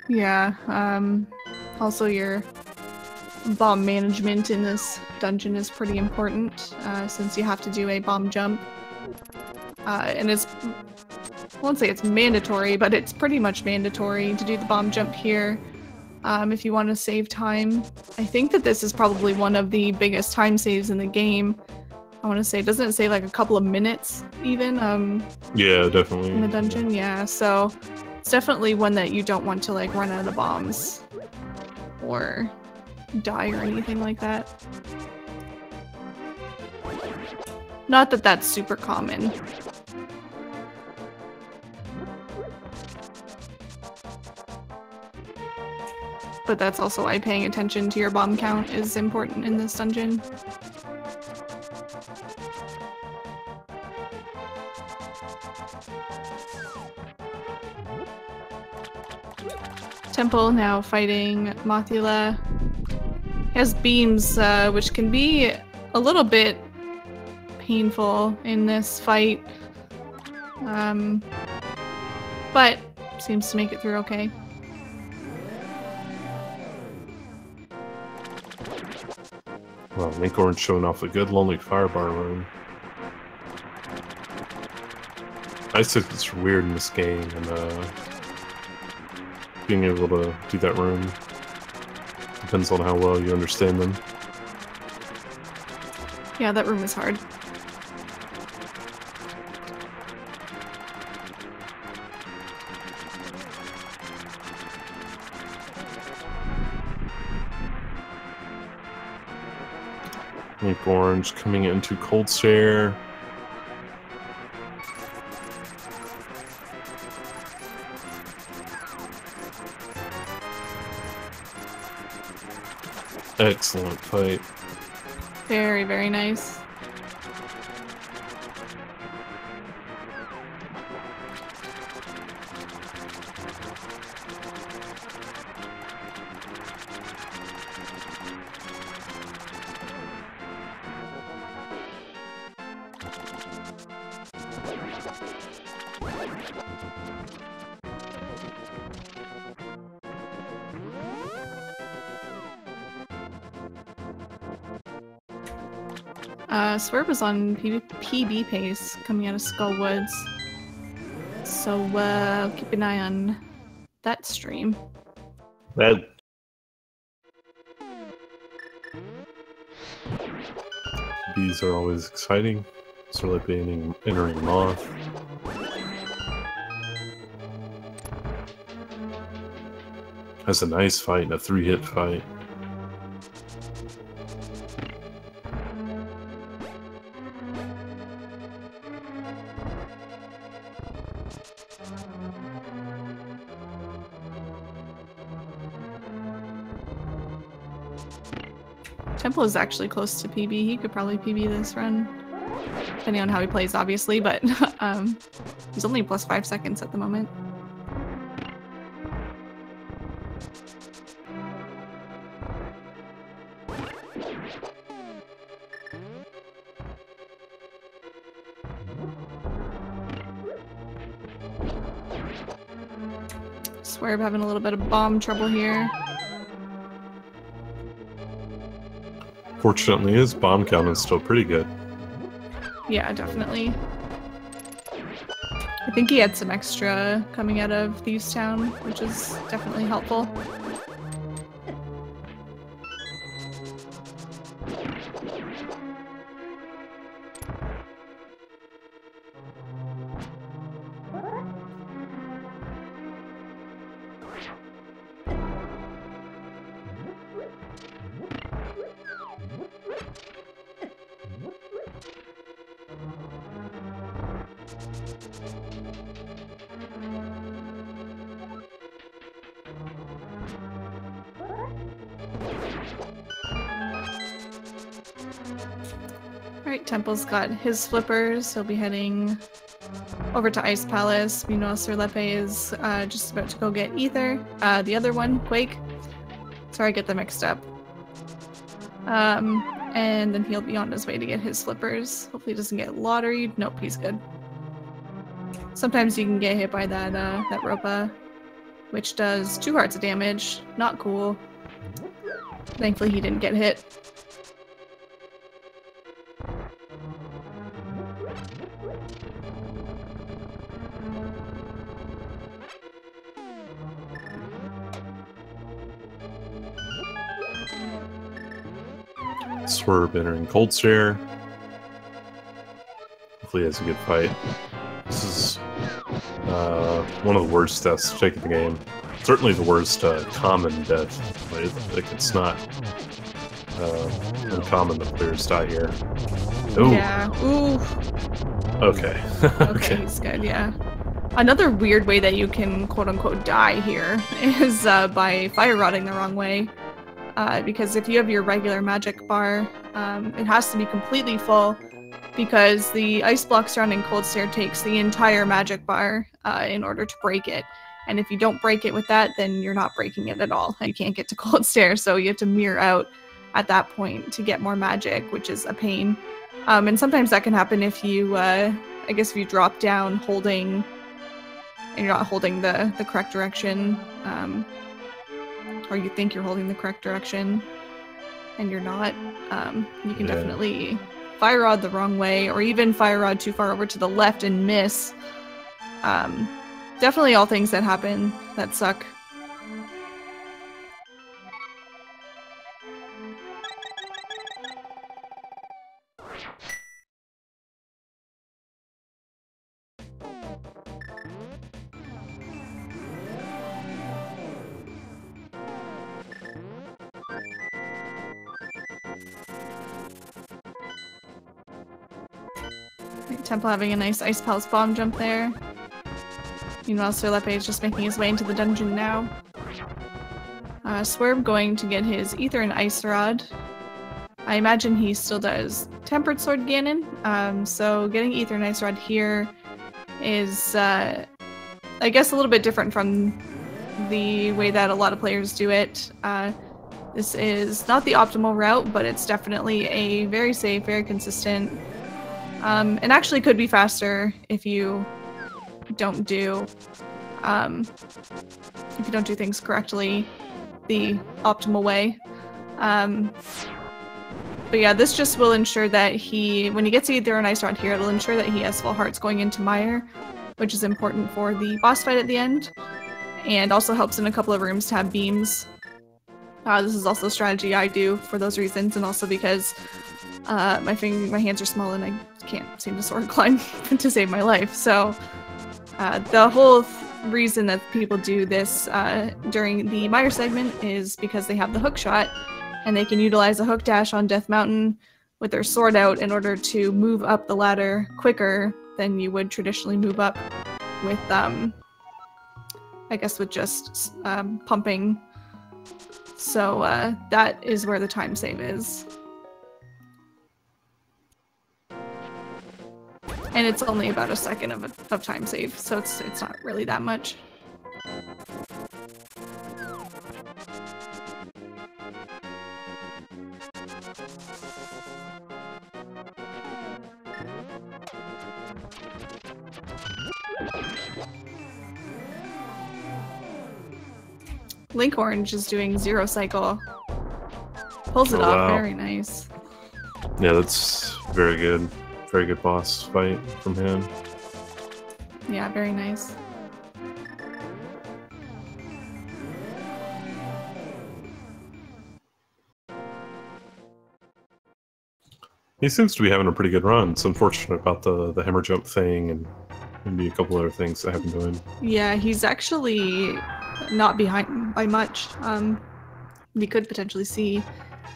Yeah, also your bomb management in this dungeon is pretty important, since you have to do a bomb jump. And it's, I won't say it's mandatory, but it's pretty much mandatory to do the bomb jump here if you want to save time. I think that this is probably one of the biggest time saves in the game. I want to say, doesn't it say like a couple of minutes even? Yeah, definitely. In the dungeon, yeah. So it's definitely one that you don't want to like run out of bombs or die or anything like that. Not that that's super common. But that's also why paying attention to your bomb count is important in this dungeon. Temple now fighting Mothula. He has beams, which can be a little bit painful in this fight. But seems to make it through okay. Well, Linkorange showing off a good lonely firebar room. Ice it's weird in this game, and being able to do that room depends on how well you understand them. Yeah, that room is hard. Linkorange coming into Cold Share. Excellent fight. Very, very nice. Swerb is on PB pace coming out of Skull Woods. So keep an eye on that stream. These are always exciting. Serelepe entering Moth. That's a nice fight, a 3-hit fight. Temple is actually close to PB. He could probably PB this run, depending on how he plays, obviously, but he's only plus 5 seconds at the moment. Swerb having a little bit of bomb trouble here. Fortunately, his bomb count is still pretty good. Yeah, definitely. I think he had some extra coming out of Thieves Town, which is definitely helpful. Alright, Temple's got his flippers. He'll be heading over to Ice Palace. Meanwhile, Serelepe is just about to go get Ether. The other one, Quake. Sorry, I get them mixed up. And then he'll be on his way to get his flippers. Hopefully he doesn't get lotteried. Nope, he's good. Sometimes you can get hit by that Ropa, which does 2 hearts of damage. Not cool. Thankfully he didn't get hit. Swerb entering Cold Stare. Hopefully he has a good fight. This is one of the worst deaths to take in the game. Certainly the worst common death. Like it's not uncommon that players die here. Ooh. Yeah. Ooh. Okay. Okay, he's good, yeah. Another weird way that you can quote-unquote die here is by fire rotting the wrong way. Because if you have your regular magic bar, it has to be completely full because the ice block surrounding Cold Stare takes the entire magic bar in order to break it. And if you don't break it with that, then you're not breaking it at all. You can't get to Cold Stare, so you have to mirror out at that point to get more magic, which is a pain. And sometimes that can happen if you, I guess if you drop down holding, and you're not holding the correct direction, or you think you're holding the correct direction, and you're not, you can definitely fire rod the wrong way, or even fire rod too far over to the left and miss. Definitely all things that happen that suck. Temple having a nice Ice Palace bomb jump there. Meanwhile, Serelepe is just making his way into the dungeon now. Swerb going to get his Ether and Ice Rod. I imagine he still does Tempered Sword Ganon, so getting Ether and Ice Rod here is, I guess, a little bit different from the way that a lot of players do it. This is not the optimal route, but it's definitely a very safe, very consistent, and actually could be faster if you don't do things correctly the optimal way. But yeah, this just will ensure that when he gets to Ether and Ice Rod here, it'll ensure that he has full hearts going into Mire, which is important for the boss fight at the end, and also helps in a couple of rooms to have beams. This is also a strategy I do for those reasons, and also because my hands are small and I can't seem to sword climb to save my life. So the whole reason that people do this during the Mire segment is because they have the hook shot, and they can utilize a hook dash on Death Mountain with their sword out in order to move up the ladder quicker than you would traditionally move up with, I guess, with just pumping. So that is where the time save is. And it's only about a second of time save, so it's not really that much. Linkorange is doing 0 cycle. Pulls it off, wow. Very nice. Yeah, that's very good. Very good boss fight from him. Yeah, very nice. He seems to be having a pretty good run. It's unfortunate about the hammer jump thing and maybe a couple other things that happened to him. Yeah, he's actually not behind by much. We could potentially see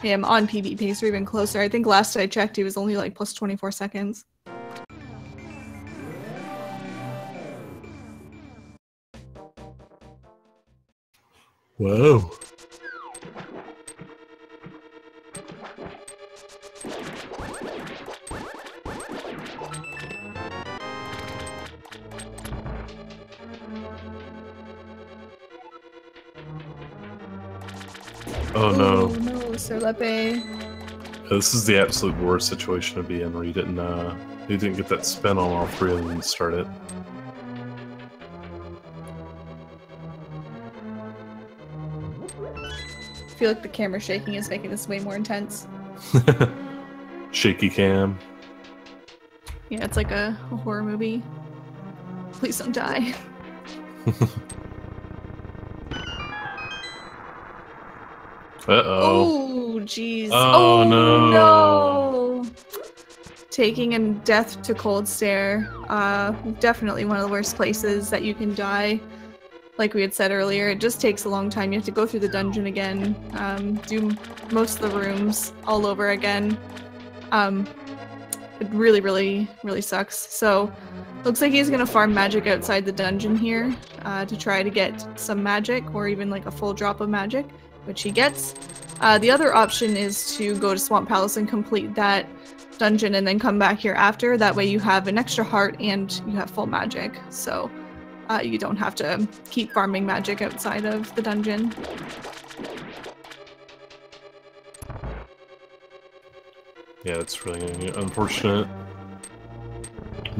him on PB pace or even closer. I think last I checked he was only like plus 24 seconds. Whoa. Oh no. Oh no, Serelepe. This is the absolute worst situation to be in, where you didn't get that spin on all 3 of them and start it. I feel like the camera shaking is making this way more intense. Shaky cam. Yeah, it's like a horror movie. Please don't die. Uh-oh. Oh, jeez. Oh, no. Taking a death to cold stare. Definitely one of the worst places that you can die. Like we had said earlier, it just takes a long time. You have to go through the dungeon again, do most of the rooms all over again. It really, really, really sucks. So, looks like he's gonna farm magic outside the dungeon here to try to get some magic, or even like a full drop of magic, which he gets. The other option is to go to Swamp Palace and complete that dungeon and then come back here after. That way you have an extra heart and you have full magic. So you don't have to keep farming magic outside of the dungeon. Yeah, it's really unfortunate.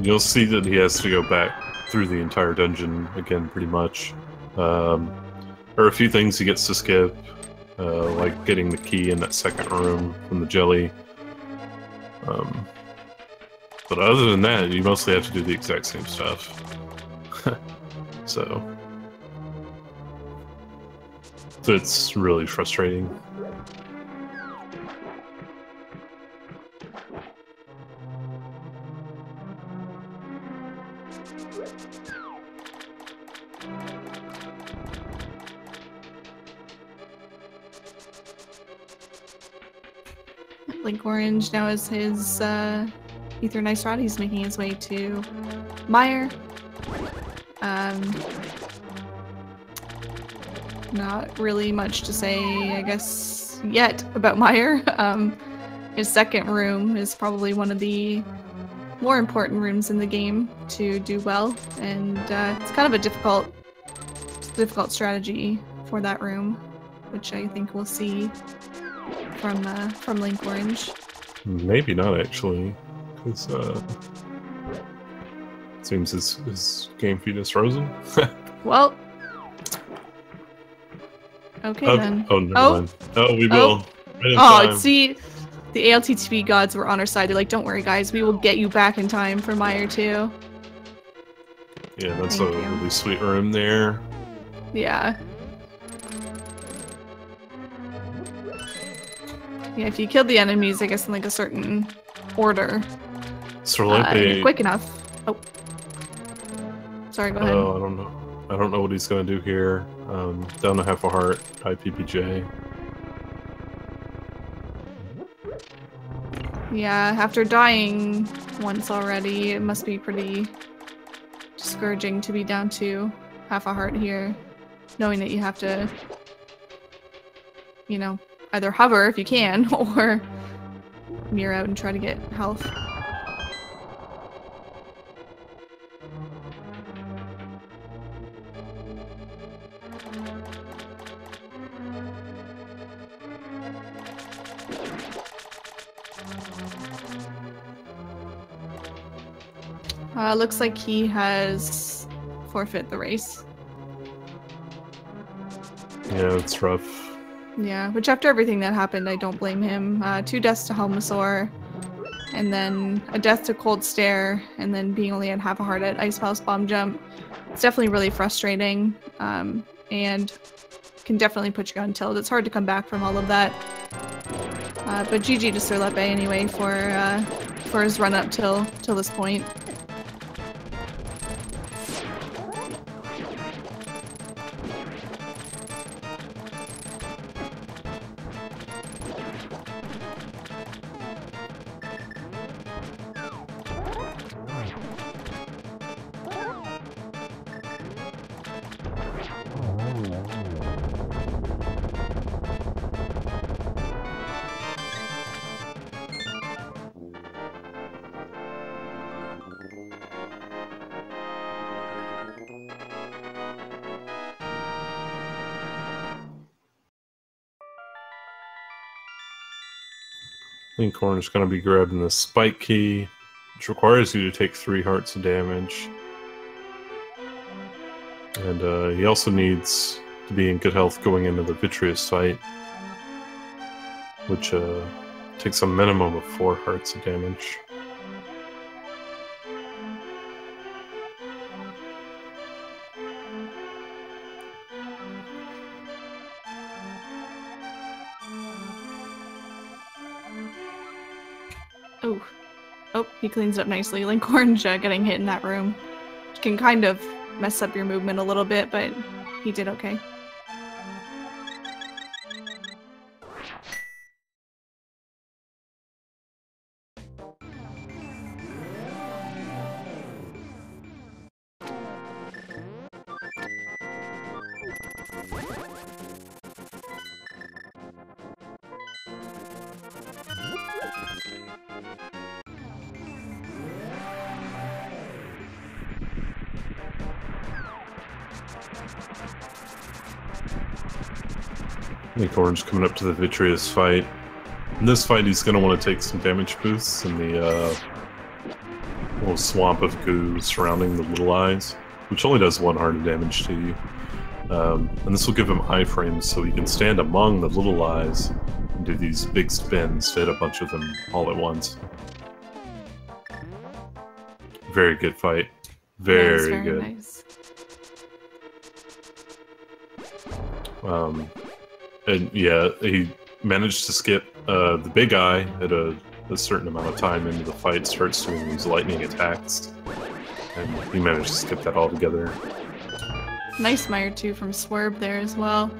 You'll see that he has to go back through the entire dungeon again, pretty much. There are a few things he gets to skip, like getting the key in that second room from the jelly. But other than that, you mostly have to do the exact same stuff. So it's really frustrating. Linkorange now is his Ether Nice Rod. He's making his way to Mire. Not really much to say, I guess, yet about Mire. His second room is probably one of the more important rooms in the game to do well, and it's kind of a difficult strategy for that room, which I think we'll see from Linkorange. Maybe not, actually, because it seems his game feed is frozen. Well, okay then. Oh, never mind. Oh, we will. Right in time. See, the ALTTP gods were on our side. They're like, don't worry, guys. We will get you back in time for Meyer 2. Yeah, that's a really sweet room there. Yeah. Yeah, if you killed the enemies, I guess in like a certain order. Serelepy... quick enough. Oh. Sorry, go ahead. Oh, I don't know. I don't know what he's gonna do here. Down to half a heart, IPPJ. Yeah, after dying once already, it must be pretty discouraging to be down to half a heart here, knowing that you have to, you know, either hover if you can, or mirror out and try to get health. Looks like he has forfeit the race. Yeah, it's rough. Yeah, which after everything that happened, I don't blame him. 2 deaths to Helmasaur, and then a death to Cold Stare, and then being only at half a heart at Ice Palace Bomb Jump. It's definitely really frustrating, and can definitely put you on tilt. It's hard to come back from all of that. But GG to Serelepe anyway for his run up till this point. Linkorange is going to be grabbing the spike key, which requires you to take 3 hearts of damage. And he also needs to be in good health going into the Vitreous fight, which takes a minimum of 4 hearts of damage. Oh, he cleans it up nicely. Linkorange getting hit in that room, which can kind of mess up your movement a little bit, but he did okay. Linkorange coming up to the Vitreous fight. In this fight, he's going to want to take some damage boosts in the little swamp of goo surrounding the Little Eyes, which only does 1 heart of damage to you. And this will give him iframes so he can stand among the Little Eyes and do these big spins to hit a bunch of them all at once. Very good fight. Very good. Nice. And yeah, he managed to skip the big eye at a certain amount of time into the fight, starts doing these lightning attacks, and he managed to skip that altogether. Nice Meyer 2 from Swerb there as well.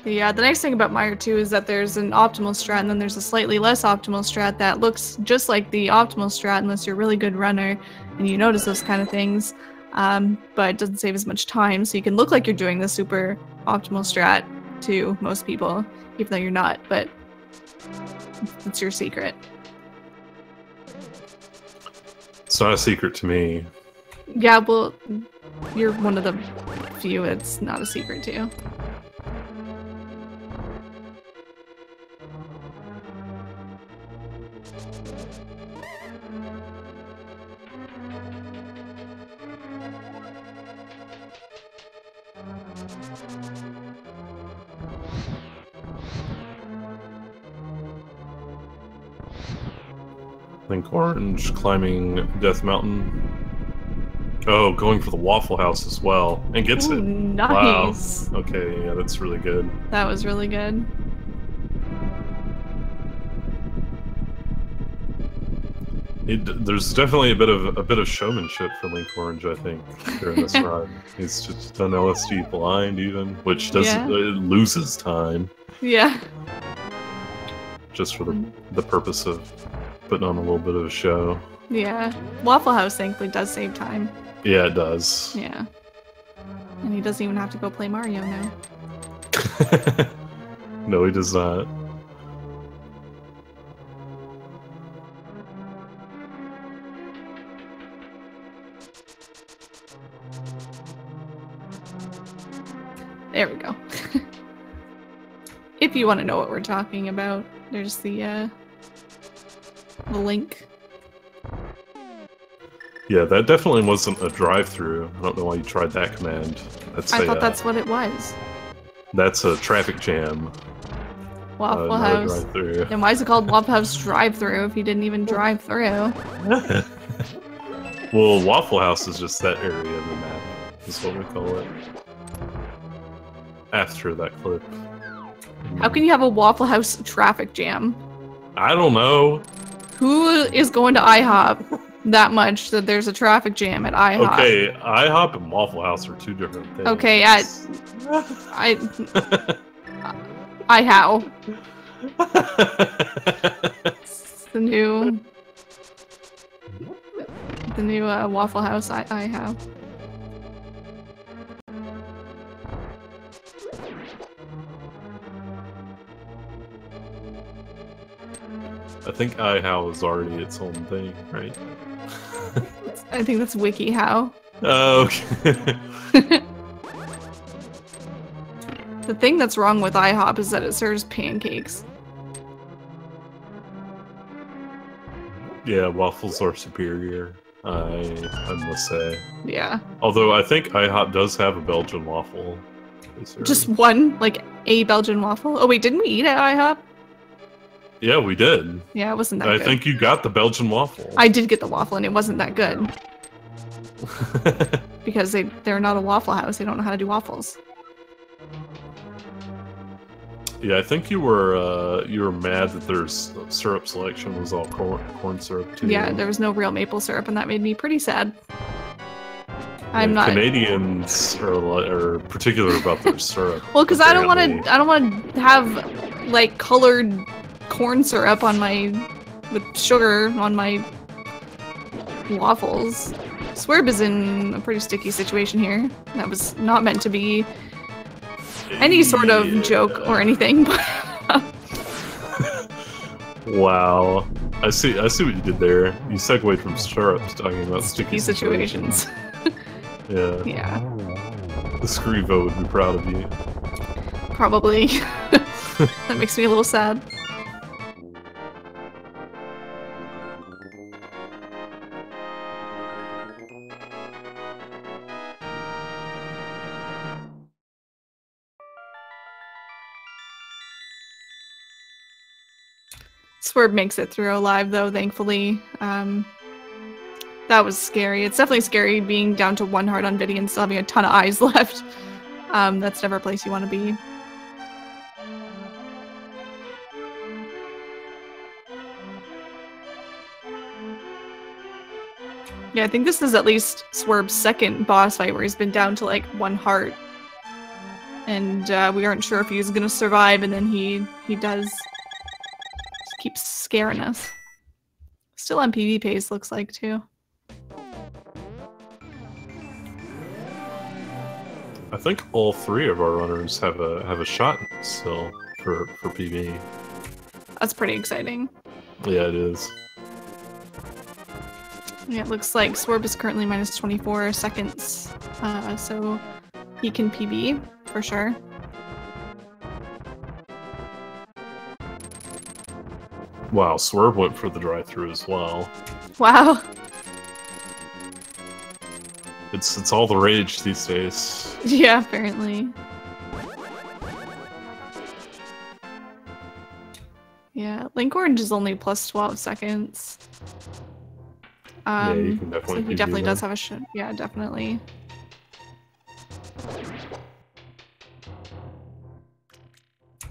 Yeah, the nice thing about Meyer 2 is that there's an optimal strat and then there's a slightly less optimal strat that looks just like the optimal strat unless you're a really good runner and you notice those kind of things, but it doesn't save as much time, so you can look like you're doing the super optimal strat to most people, even though you're not, but it's your secret. It's not a secret to me. Yeah, well, you're one of the few it's not a secret to. Linkorange climbing Death Mountain. Oh, going for the Waffle House as well. And gets Ooh, it. nice. Wow. Okay, yeah, that's really good. That was really good. There's definitely a bit of showmanship for Linkorange, I think, during this run. He's just done LSD blind even, which does Yeah. loses time. Yeah. Just for the purpose of putting on a little bit of a show. Yeah. Waffle House thankfully does save time. Yeah, it does. Yeah. And he doesn't even have to go play Mario now. No, he does not. There we go. If you want to know what we're talking about, there's the link. Yeah, that definitely wasn't a drive-through. I don't know why you tried that command. I thought that's what it was. That's a traffic jam. Waffle House. And why is it called Waffle House drive-through if he didn't even drive through? Well, Waffle House is just that area of the map, is what we call it. After that clip. How can you have a Waffle House traffic jam? I don't know. Who is going to IHOP that much that there's a traffic jam at IHOP? Okay, IHOP and Waffle House are two different things. Okay, IHOW. It's the new Waffle House IHOW. I think iHow is already its own thing, right? I think that's WikiHow. Oh, okay. The thing that's wrong with IHOP is that it serves pancakes. Yeah, waffles are superior, I must say. Yeah. Although I think IHOP does have a Belgian waffle. Just one? Like a Belgian waffle? Oh wait, didn't we eat at IHOP? Yeah, we did. Yeah, it wasn't that good. I think you got the Belgian waffle. I did get the waffle and it wasn't that good. Because they're not a Waffle House, they don't know how to do waffles. Yeah, I think you were mad that their syrup selection was all corn syrup too. Yeah, there was no real maple syrup, and that made me pretty sad. Canadians are particular about their syrup. Well, because I don't want to have like colored corn syrup on with sugar on my waffles. Swerb is in a pretty sticky situation here. That was not meant to be any sort of joke or anything. Wow, I see what you did there. You segued from syrup to talking about sticky situations. Yeah. Yeah. The Screvo would be proud of you. Probably. That makes me a little sad. Swerb makes it through alive, though, thankfully. That was scary. It's definitely scary being down to 1 heart on Viddy and still having a ton of eyes left. That's never a place you want to be. Yeah, I think this is at least Swerb's second boss fight where he's been down to like 1 heart. And we aren't sure if he's gonna survive, and then he does. Just keeps scaring us. Still on PV pace, looks like, too. I think all 3 of our runners have a shot still for PV. That's pretty exciting. Yeah, it is. Yeah, it looks like Swerb is currently minus 24 seconds, so he can PB for sure. Wow, Swerb went for the drive-thru as well. Wow. It's all the rage these days. Yeah, apparently. Yeah, Linkorange is only plus 12 seconds. Yeah, you can So definitely he PB definitely there. does have a shot. Yeah, definitely.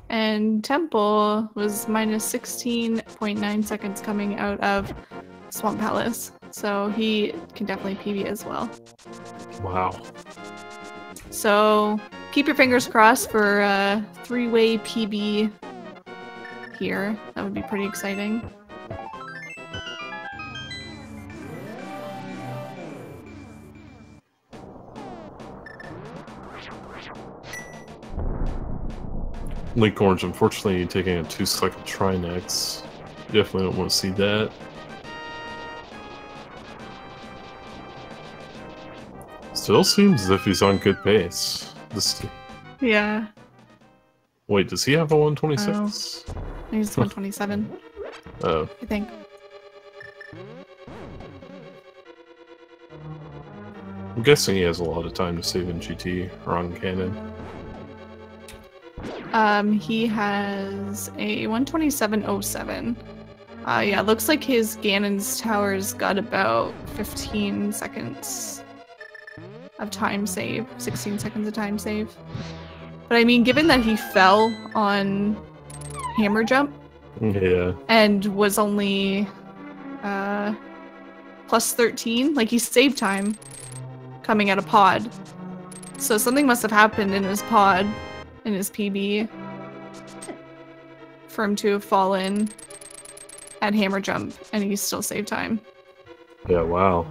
And Temple was minus 16.9 seconds coming out of Swamp Palace. So he can definitely PB as well. Wow. So keep your fingers crossed for a 3-way PB here. That would be pretty exciting. Linkorange, unfortunately, taking a 2-cycle Trinex. Definitely don't want to see that. Still seems as if he's on good pace. Yeah. Wait, does he have a 126? Oh. He's 127, Oh. I think. I'm guessing he has a lot of time to save in GT or on Cannon. He has a 127.07. Yeah, it looks like his Ganon's tower's got about 15 seconds of time save, 16 seconds of time save. But I mean, given that he fell on hammer jump, Yeah. and was only plus 13, like he saved time coming out of pod. So something must have happened in his pod, in his PB, for him to have fallen at hammer jump, and he still saved time. Yeah, wow.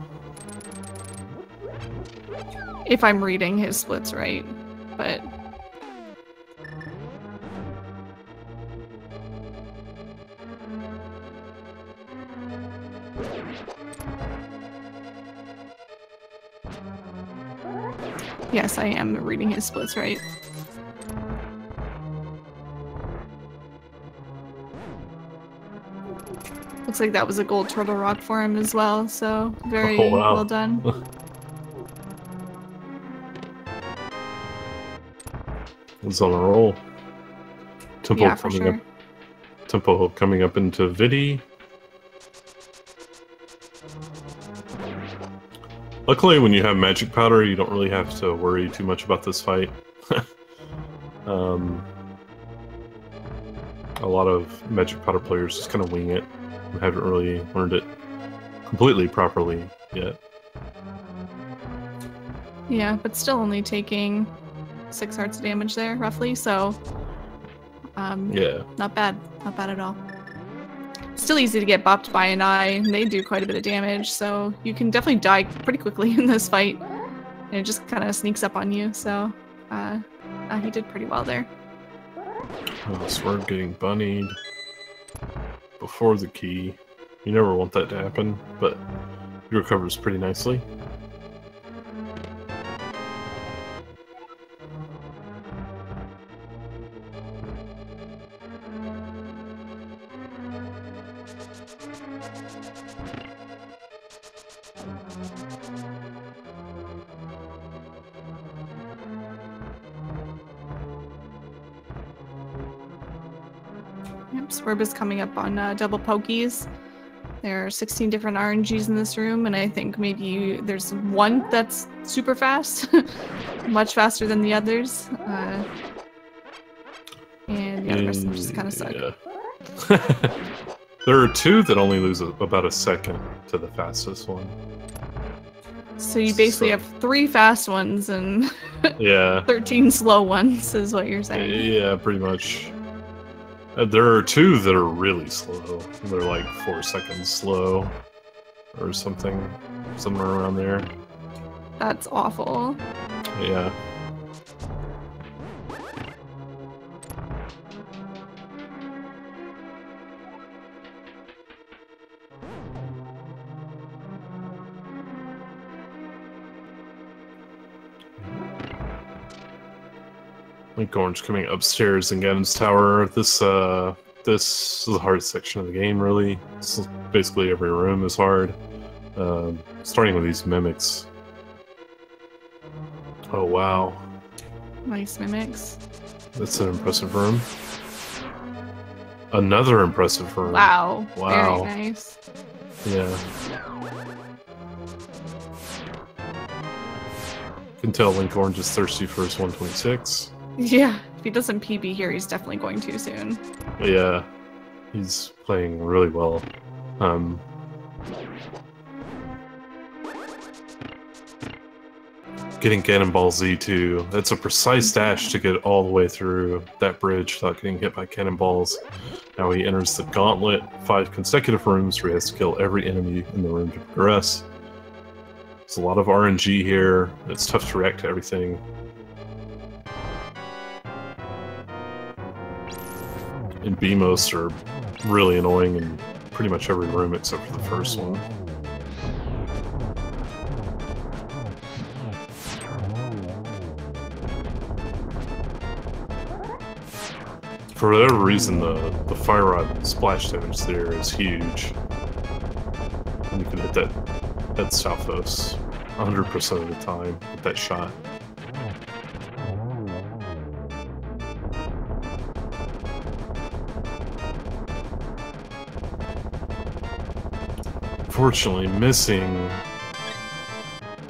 If I'm reading his splits right, but... Yes, I am reading his splits right. Looks like that was a gold turtle rock for him as well, so very well done. He's on a roll. Tempo Yeah, for sure. Tempo coming up into Vidi. Luckily, when you have magic powder, you don't really have to worry too much about this fight. A lot of magic powder players just kind of wing it and haven't really learned it completely properly yet. Yeah, but still only taking 6 hearts of damage there, roughly, so... yeah. Not bad. Not bad at all. Still easy to get bopped by an eye, and they do quite a bit of damage, so you can definitely die pretty quickly in this fight. And it just kind of sneaks up on you, so he did pretty well there. Oh, Swerb getting bunnied before the key. You never want that to happen, but he recovers pretty nicely. Yep, Swerb is coming up on double pokies. There are 16 different RNGs in this room, and I think maybe there's one that's super fast, much faster than the others. And yeah, the rest of them just kind of suck. Yeah. There are 2 that only lose about a second to the fastest one. So you basically have 3 fast ones and yeah, 13 slow ones, is what you're saying. Yeah, pretty much. There are 2 that are really slow. They're like 4 seconds slow, or something, somewhere around there. That's awful. Yeah. Linkorange coming upstairs in Ganon's tower. This is the hardest section of the game, really. Basically every room is hard. Starting with these mimics. Oh wow. Nice mimics. That's an impressive room. Another impressive room. Wow. Wow. Very nice. Yeah. Can tell Linkorange is thirsty for his 126. Yeah, if he doesn't PB here, he's definitely going to soon. Yeah, he's playing really well. Getting Cannonball Z2, that's a precise dash to get all the way through that bridge without getting hit by cannonballs. Now he enters the gauntlet, 5 consecutive rooms where he has to kill every enemy in the room to progress. There's a lot of RNG here, it's tough to react to everything. And BMOs are really annoying in pretty much every room except for the first one. For whatever reason, the fire rod splash damage there is huge. And you can hit that Stalfos 100% of the time with that shot. Unfortunately, missing.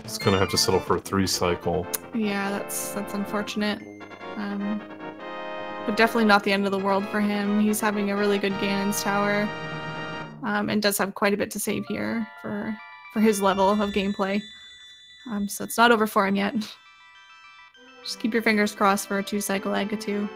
He's gonna have to settle for a 3 cycle. Yeah, that's unfortunate. But definitely not the end of the world for him. He's having a really good Ganon's Tower, and does have quite a bit to save here for his level of gameplay. So it's not over for him yet. Just keep your fingers crossed for a 2-cycle Agatu.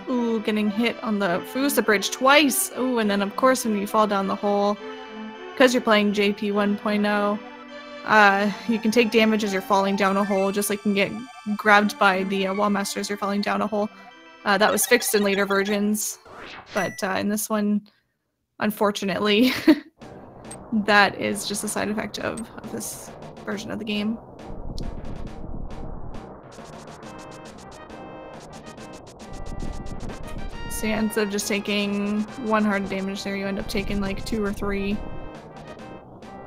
Ooh, getting hit on the Fusa Bridge twice. Ooh, and then of course when you fall down the hole, because you're playing JP 1.0, you can take damage as you're falling down a hole, just like you can get grabbed by the Wallmaster as you're falling down a hole. That was fixed in later versions, but in this one, unfortunately, that is just a side effect of this version of the game. So yeah, instead of just taking 1 heart damage there, you end up taking like 2 or 3.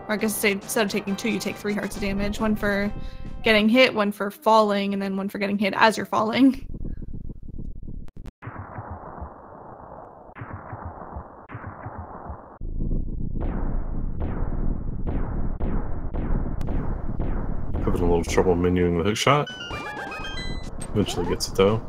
Or I guess instead of taking 2, you take 3 hearts of damage. 1 for getting hit, 1 for falling, and then 1 for getting hit as you're falling. Having a little trouble menuing the hook shot. Eventually gets it though.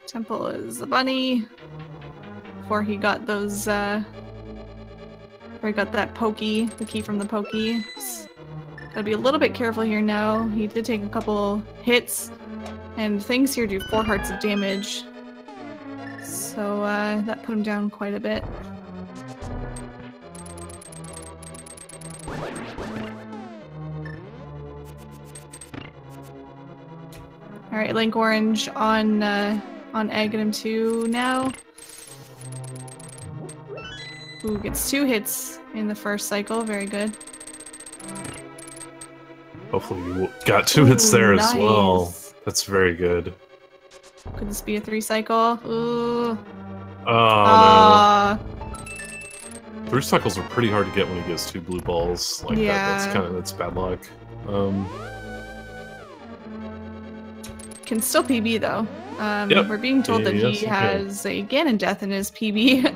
Temple is a bunny. Before he got those, before he got that pokey, the key from the pokey. Gotta be a little bit careful here now. He did take a couple hits, and things here do 4 hearts of damage. So, that put him down quite a bit. Alright, Linkorange on Aghanim 2 now. Ooh, gets 2 hits in the first cycle. Very good. Hopefully you got 2 hits there as well. That's very good. Could this be a 3 cycle? Ooh. Oh, no. 3 cycles are pretty hard to get when he gets 2 blue balls like that. That's bad luck. Can still PB though. Yep. We're being told that he has a Ganon death in his PB.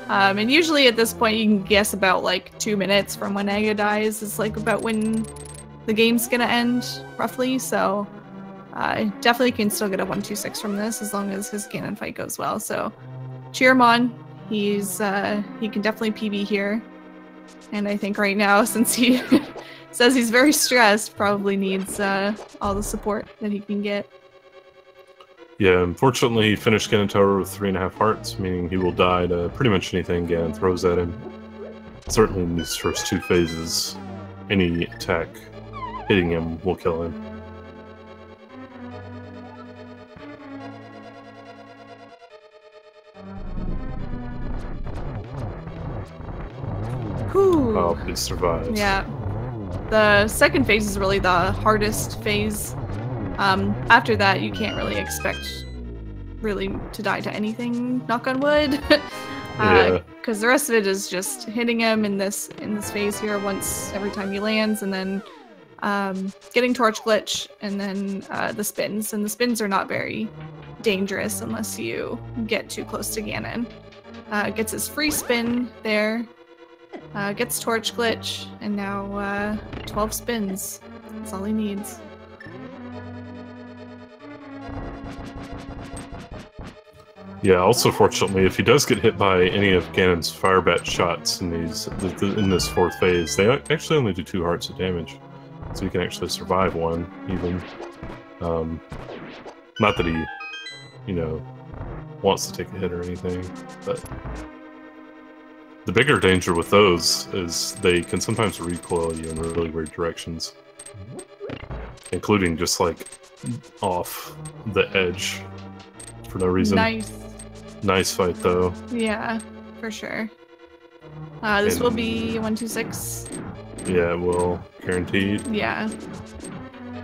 And usually at this point you can guess about like 2 minutes from when Aga dies is like about when the game's gonna end, roughly. So definitely can still get a 126 from this as long as his Ganon fight goes well. So cheer him on. He can definitely PB here. And I think right now, since he says he's very stressed, probably needs all the support that he can get. Yeah, unfortunately he finished Ganon Tower with 3.5 hearts, meaning he will die to pretty much anything Ganon throws at him. Certainly in these first 2 phases, any attack hitting him will kill him. Whew. Oh, but he survives. Yeah. The second phase is really the hardest phase. After that, you can't really expect to die to anything, knock on wood. Yeah. Because the rest of it is just hitting him in this phase here once every time he lands, and then getting torch glitch, and then the spins. And the spins are not very dangerous unless you get too close to Ganon. Gets his free spin there, gets torch glitch, and now 12 spins. That's all he needs. Yeah, also fortunately, if he does get hit by any of Ganon's fire bat shots in this fourth phase, they actually only do 2 hearts of damage. So he can actually survive one, even. Not that he, you know, wants to take a hit or anything, but the bigger danger with those is they can sometimes recoil you in really weird directions. Including just, like, off the edge for no reason. Nice. Nice fight, though. Yeah, for sure. This will be 126. Yeah, it will. Guaranteed. Yeah.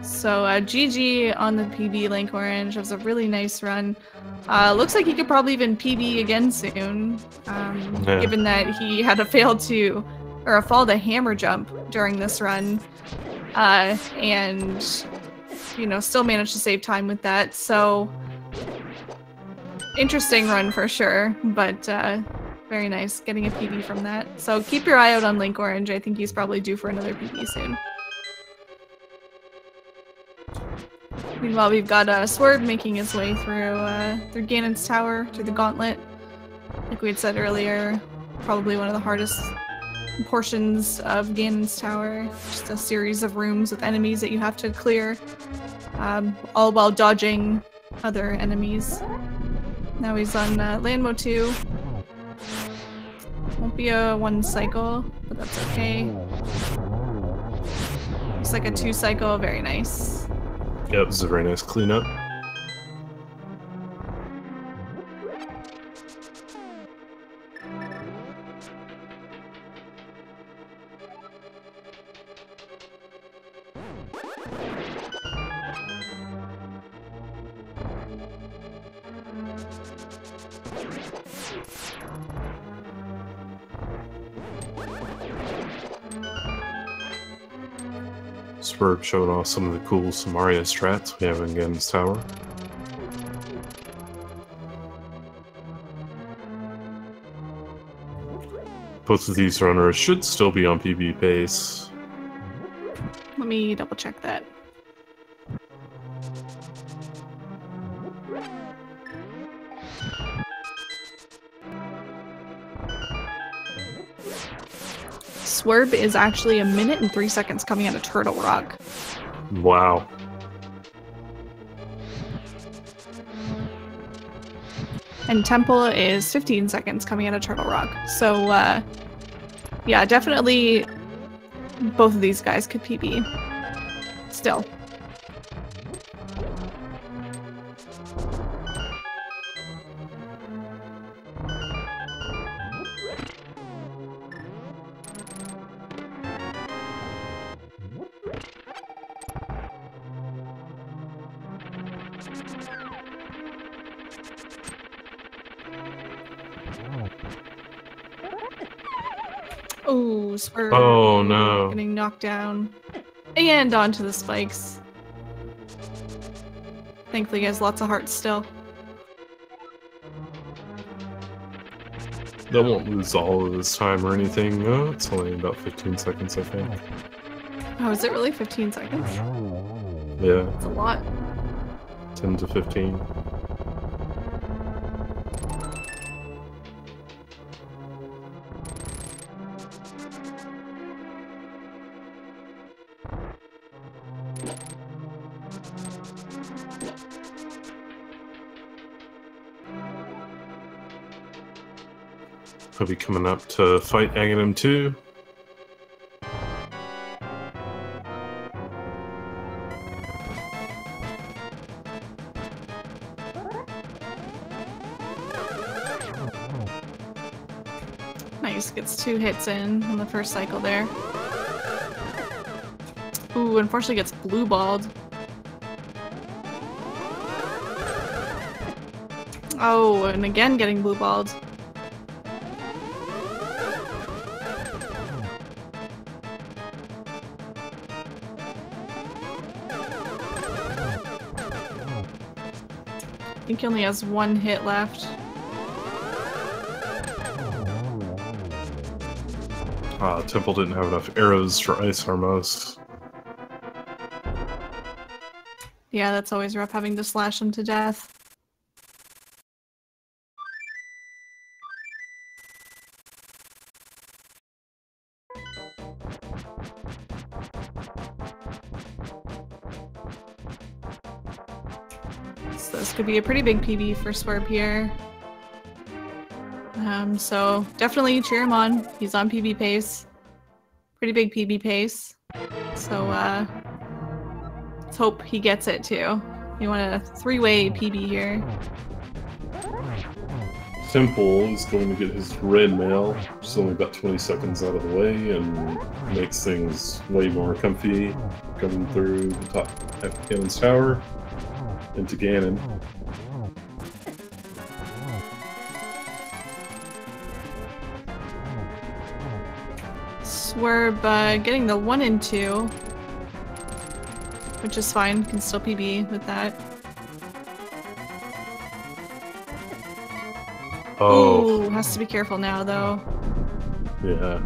So GG on the PB Linkorange. It was a really nice run. Looks like he could probably even PB again soon, Yeah. given that he had a fall to hammer jump during this run, and you know, still managed to save time with that. So interesting run for sure, but very nice getting a PB from that. So keep your eye out on Linkorange. I think he's probably due for another PB soon. Meanwhile, we've got Swerb making his way through Ganon's tower, through the gauntlet. Like we had said earlier, probably one of the hardest portions of Ganon's tower. Just a series of rooms with enemies that you have to clear, all while dodging other enemies. Now he's on Landmo 2. Won't be a 1 cycle, but that's okay. Looks like a 2 cycle, very nice. Yep, this is a very nice cleanup. Swerb showing off some of the cool Samaria strats we have in Ganon's tower. Both of these runners should still be on PB pace. Let me double check that. Swerb is actually 1 minute and 3 seconds coming out of Turtle Rock. Wow. And Temple is 15 seconds coming out of Turtle Rock. So, yeah, definitely both of these guys could PB. Still. Oh, Swerb. Oh no. Getting knocked down. And onto the spikes. Thankfully he has lots of hearts still. That won't lose all of his time or anything. Oh, it's only about 15 seconds, I think. Oh, is it really 15 seconds? Yeah, That's a lot. 10 to 15. He'll be coming up to fight Aghanim 2. Nice, gets 2 hits in on the first cycle there. Ooh, unfortunately gets blue balled. Oh, and again getting blue balled. think he only has one hit left. Temple didn't have enough arrows for Ice Armos. Yeah, that's always rough having to slash him to death. So this could be a pretty big PB for Swerb here. So definitely cheer him on. He's on PB pace. Pretty big PB pace. So let's hope he gets it too. You want a 3-way PB here. Temple is going to get his red mail, which is only about 20 seconds out of the way, and makes things way more comfy coming through the top half of Ganon's tower into Ganon. Swerb getting the 1 and 2, which is fine. Can still PB with that. Oh. Ooh, has to be careful now though. Yeah.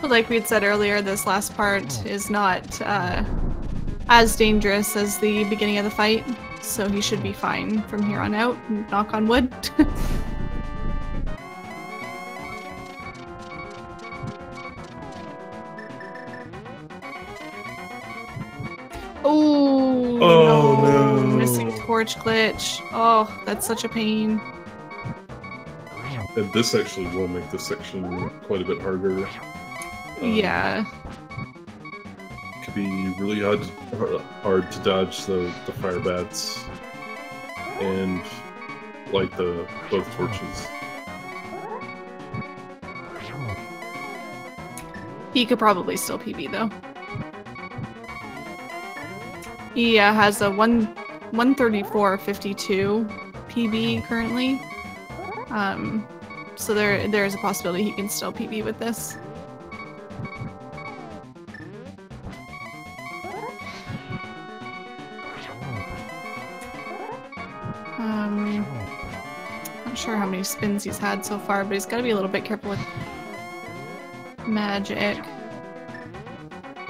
But like we had said earlier, this last part is not as dangerous as the beginning of the fight, so he should be fine from here on out. Knock on wood. Oh no! Missing torch glitch. Oh, that's such a pain. And this actually will make this section quite a bit harder. Yeah. Could be really hard to dodge the fire bats and light both torches. He could probably still PB though. He has a 134.52 PB currently. So there's a possibility he can still PB with this. Not sure how many spins he's had so far, but he's got to be a little bit careful with magic.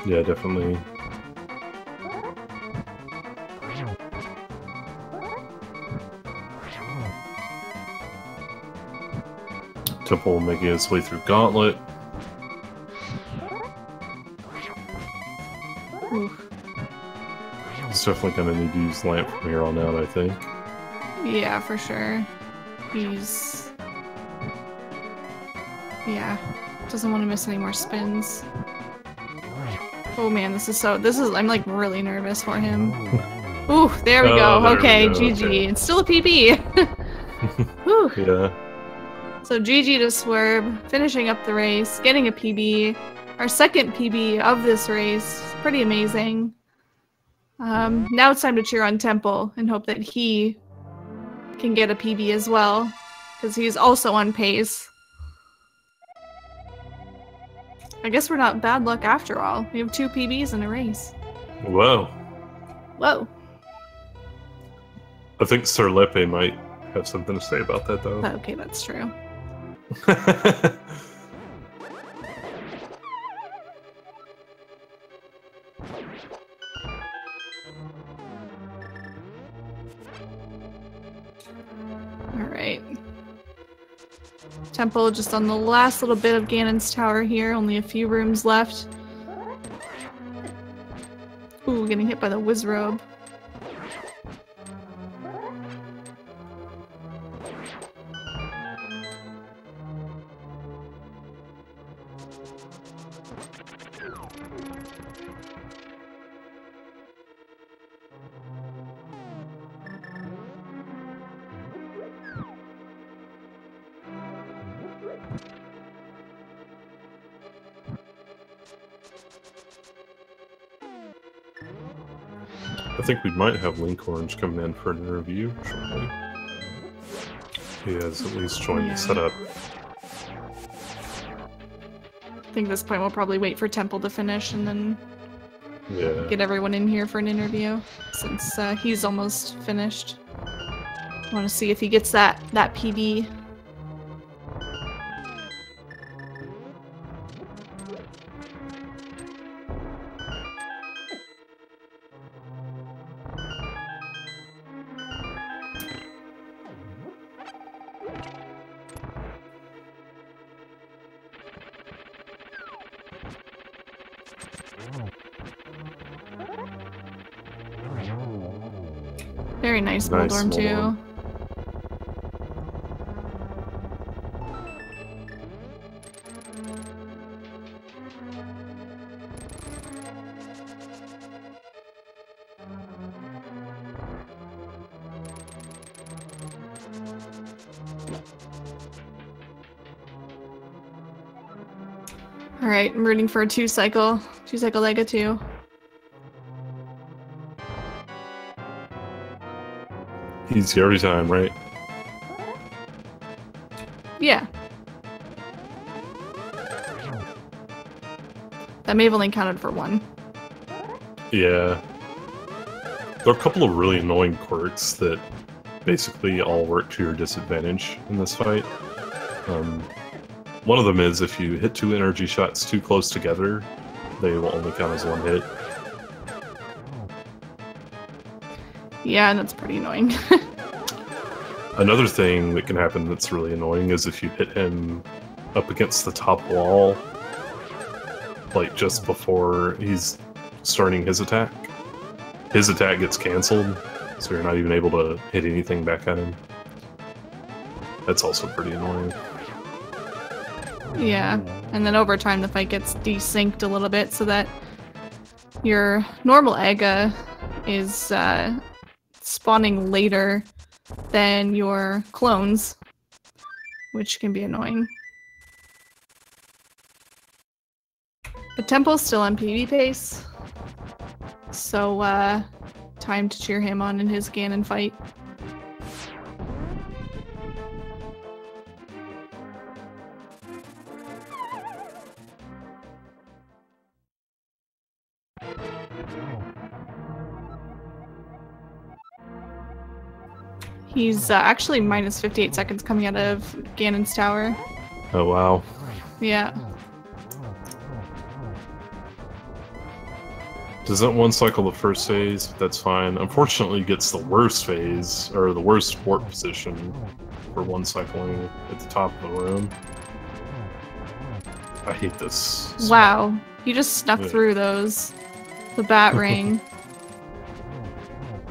Yeah, definitely. Temple making his way through Gauntlet. Oof. He's definitely going to need to use Lamp from here on out, I think. Yeah, for sure. He's... yeah. Doesn't want to miss any more spins. Oh man, I'm like really nervous for him. Ooh, there we go. There okay, we go. GG. Okay. It's still a PB. Whew. Yeah. So GG to Swerb, finishing up the race, getting a PB. Our second PB of this race. Pretty amazing. Now it's time to cheer on Temple and hope that he can get a PB as well, because he's also on pace. I guess we're not bad luck after all. We have 2 PBs in a race. Whoa. Whoa. I think Serelepe might have something to say about that, though. Okay, that's true. Alright. Temple just on the last little bit of Ganon's tower here. Only a few rooms left. Ooh, getting hit by the Wizrobe. I think we might have Linkorange coming in for an interview shortly. He has at least joined the setup. I think at this point we'll probably wait for Temple to finish and then Yeah. get everyone in here for an interview, since he's almost finished. I want to see if he gets that PB. Very nice dorm too. All right, I'm rooting for a two-cycle Lega too. Easy every time, right? Yeah. That may have only counted for one. Yeah. There are a couple of really annoying quirks that basically all work to your disadvantage in this fight. One of them is if you hit 2 energy shots too close together, they will only count as 1 hit. Yeah, and that's pretty annoying. Another thing that can happen that's really annoying is if you hit him up against the top wall, like just before he's starting his attack gets cancelled, so you're not even able to hit anything back at him. That's also pretty annoying. Yeah, and then over time the fight gets desynced a little bit so that your normal Ega is spawning later than your clones, which can be annoying. But Temple's still on PB pace, so time to cheer him on in his Ganon fight. He's actually minus 58 seconds coming out of Ganon's tower. Oh wow. Yeah. Doesn't one cycle the first phase, but that's fine. Unfortunately, gets the worst phase, or the worst warp position for one cycling at the top of the room. I hate this. Wow. He just snuck through those. The bat ring.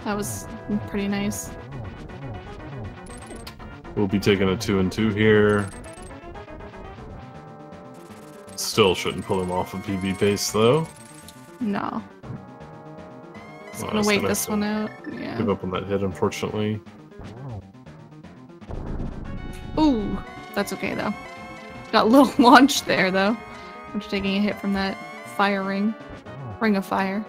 That was pretty nice. We'll be taking a 2-2 here. Still shouldn't pull him off of PB pace, though. No. Just gonna wait this one out. Yeah. Give up on that hit, unfortunately. Ooh, that's okay though. Got a little launch there though. After taking a hit from that fire ring. Ring of fire.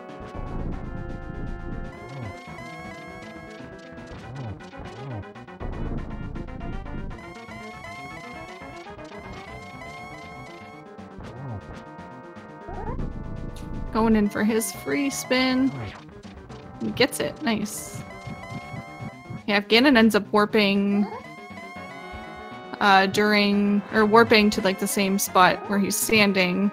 Going in for his free spin. He gets it. Nice. Yeah, if Ganon ends up warping warping to like the same spot where he's standing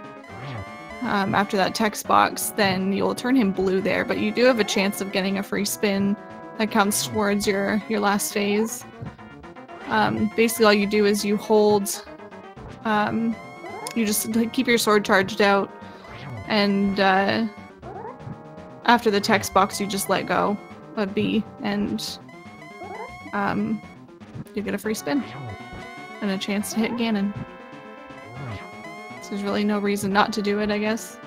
after that text box, then you'll turn him blue there, but you do have a chance of getting a free spin that counts towards your last phase. Basically all you do is you hold you just keep your sword charged out, and after the text box you just let go of B, and you get a free spin and a chance to hit Ganon. So there's really no reason not to do it, I guess.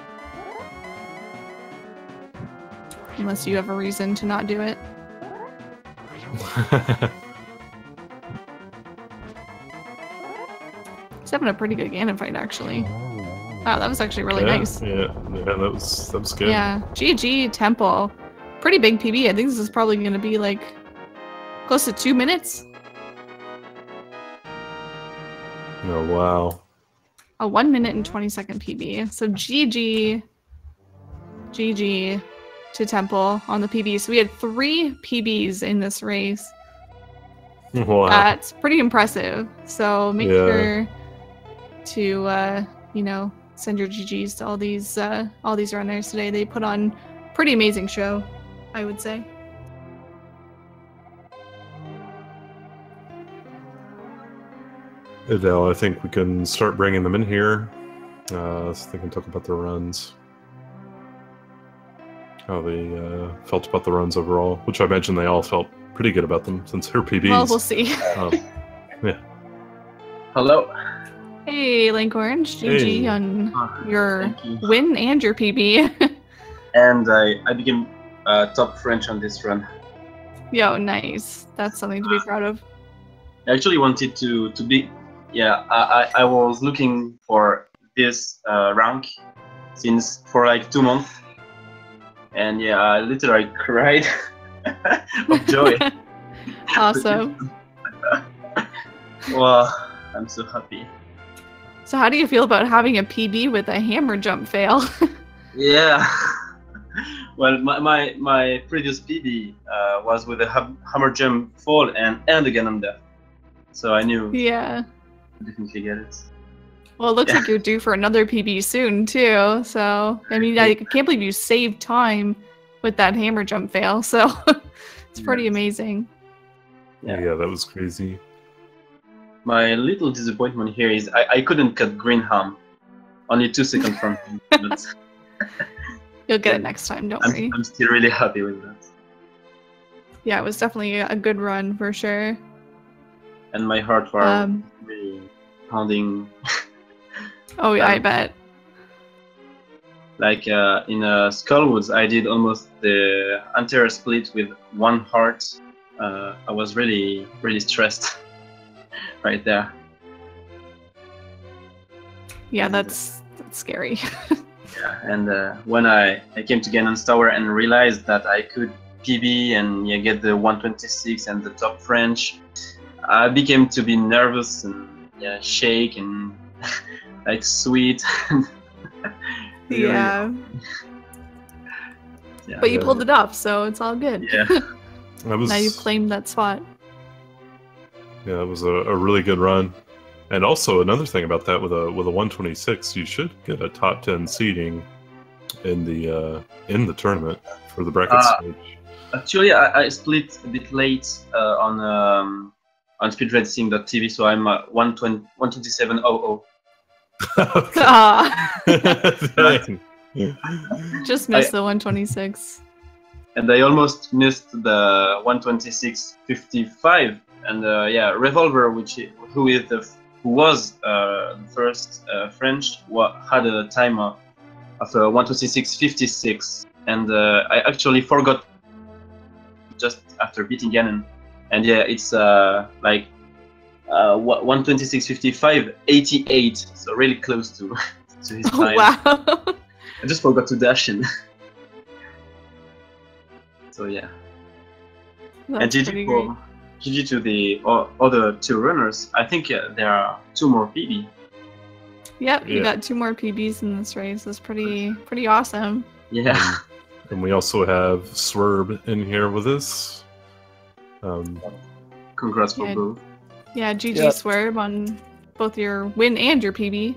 Unless you have a reason to not do it. He's having a pretty good Ganon fight, actually. Wow, that was actually really nice. Yeah, that was good. Yeah, GG Temple. Pretty big PB. I think this is probably going to be like close to 2 minutes. Oh, wow. A 1 minute and 20 second PB. So GG GG to Temple on the PB. So we had 3 PBs in this race. Wow. That's pretty impressive. So make sure to you know, send your GGs to all these runners today. They put on pretty amazing show, I would say. Adele, I think we can start bringing them in here so they can talk about their runs. How they felt about the runs overall, which I imagine they all felt pretty good about them since they're PBs. Well, we'll see. Yeah. Hello. Hey, Linkorange, GG Hey. on your win and your PB. And I became top French on this run. Yo, nice. That's something to be proud of. I actually wanted to be, I was looking for this rank for like 2 months, and yeah, I literally cried of joy. Awesome. Wow, I'm so happy. So how do you feel about having a PB with a hammer jump fail? Yeah. Well, my previous PB was with a hammer jump fall and again on death. So I knew Yeah. I'd definitely get it. Well, it looks like you're due for another PB soon, too. So, I mean, I can't believe you saved time with that hammer jump fail. So, it's pretty amazing. Yeah, that was crazy. My little disappointment here is I couldn't cut Greenham. Only 2 seconds from him. But You'll get it next time, don't worry. I'm still really happy with that. Yeah, it was definitely a good run for sure. And my heart was really pounding. Oh, yeah, I bet. Like in Skullwoods, I did almost the entire split with 1 heart. I was really, really stressed right there. Yeah, that's scary. Yeah, and when I came to Ganon's Tower and realized that I could PB and get the 126 and the top French, I became to be nervous and shake and like sweet. Yeah. But you pulled it off, so it's all good. Yeah. Now you've claimed that spot. Yeah, it was a really good run. And also another thing about that with a 126, you should get a top 10 seeding in the tournament for the bracket stage. Actually, I split a bit late on speedracing.tv, so I'm 127.00. Just missed the 126. And I almost missed the 126.55. And Revolver, who was the first French, had a time of 126.56, and I actually forgot just after beating Ganon, and it's like 126.55.88, so really close to his time. Oh, wow. I just forgot to dash in. So yeah. That's and pretty great. GG to the other 2 runners. I think there are 2 more PB. Yep, you got 2 more PBs in this race. That's pretty awesome. Yeah. And we also have Swerb in here with us. Congrats for both. Yeah, GG Swerb on both your win and your PB.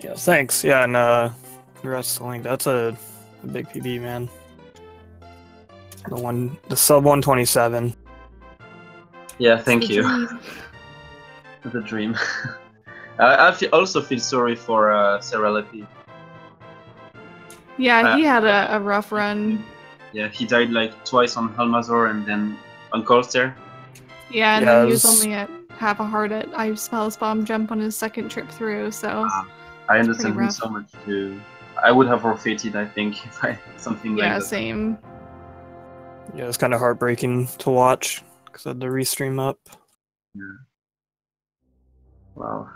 Yeah, thanks. Yeah, and congrats to Link. That's a big PB, man. The sub 127. Yeah, thank you. The dream. I also feel sorry for Serelepe. Yeah, he had a rough run. Yeah, he died like twice on Halmazor and then on Colster. Yeah, and then he was only at half a heart at I Spells Bomb Jump on his 2nd trip through, so... I understand him so much too. I would have forfeited, I think, if I something like that. Yeah, same. Yeah, it's kind of heartbreaking to watch because I had the restream up. Yeah. Wow.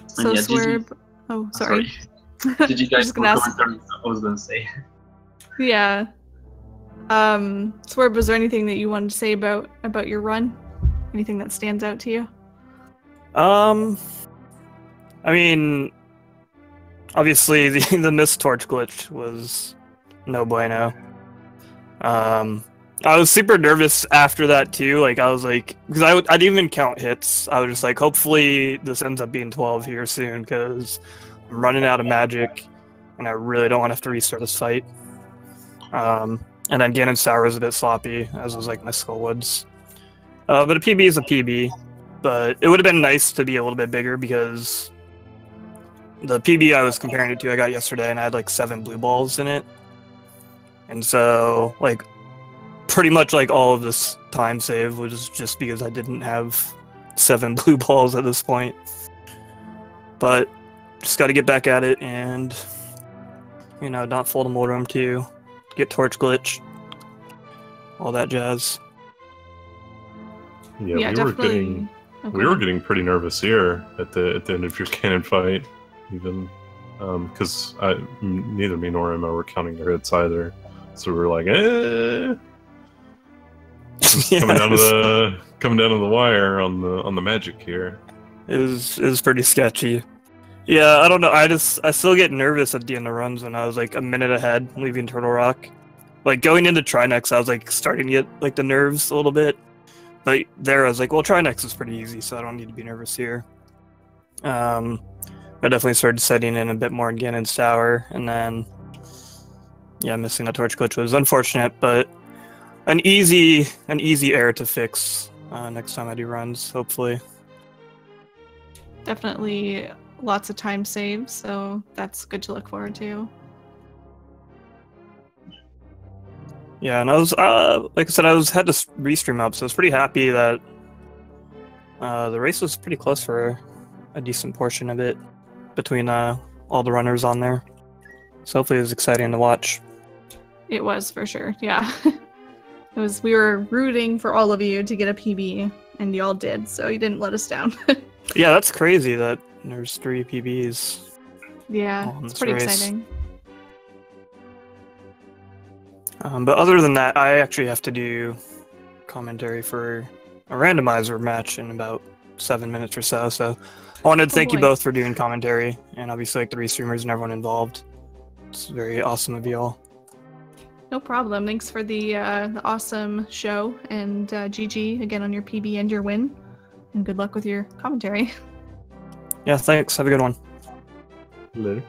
So Swerb... Oh, sorry. Did you guys put commentaries? I was gonna say. Yeah. Swerb, was there anything that you wanted to say about your run? Anything that stands out to you? I mean, obviously the missed torch glitch was no bueno. I was super nervous after that too. Like I was like, because I didn't even count hits. I was just like, hopefully this ends up being 12 here soon, because I'm running out of magic, and I really don't want to have to restart this fight. And then Ganon Sour was a bit sloppy, as was like my Skullwoods. But a PB is a PB. But it would have been nice to be a little bit bigger, because the PB I was comparing it to I got yesterday, and I had like 7 blue balls in it. And so, like, pretty much like all of this time save was just because I didn't have 7 blue balls at this point. But just got to get back at it and, you know, not fold a Moldrum to get torch glitch, all that jazz. Yeah, we were getting pretty nervous here at the end of your cannon fight, even because neither me nor Emma were counting their hits either, so we were like, eh. Coming down to the wire on the magic here. It was pretty sketchy. Yeah, I don't know. I still get nervous at the end of runs when I was like a minute ahead leaving Turtle Rock. Like going into Trinex, I was like starting to get like the nerves a little bit. But there I was like, well, Trinex is pretty easy, so I don't need to be nervous here. I definitely started setting in a bit more in Ganon's Tower, and then yeah, missing that torch glitch was unfortunate, but an easy error to fix next time I do runs, hopefully. Definitely lots of time saved, so that's good to look forward to. Yeah, and I was like I said, had to restream up, so I was pretty happy that the race was pretty close for a decent portion of it between all the runners on there. So hopefully it was exciting to watch. It was for sure, yeah. We were rooting for all of you to get a PB, and you all did, so you didn't let us down. Yeah, that's crazy that there's 3 PBs. Yeah, it's pretty exciting. But other than that, I actually have to do commentary for a randomizer match in about 7 minutes or so. So I wanted to thank you both for doing commentary, and obviously like the restreamers and everyone involved. It's very awesome of you all. No problem. Thanks for the awesome show, and GG again on your PB and your win. And good luck with your commentary. Yeah, thanks. Have a good one. Later.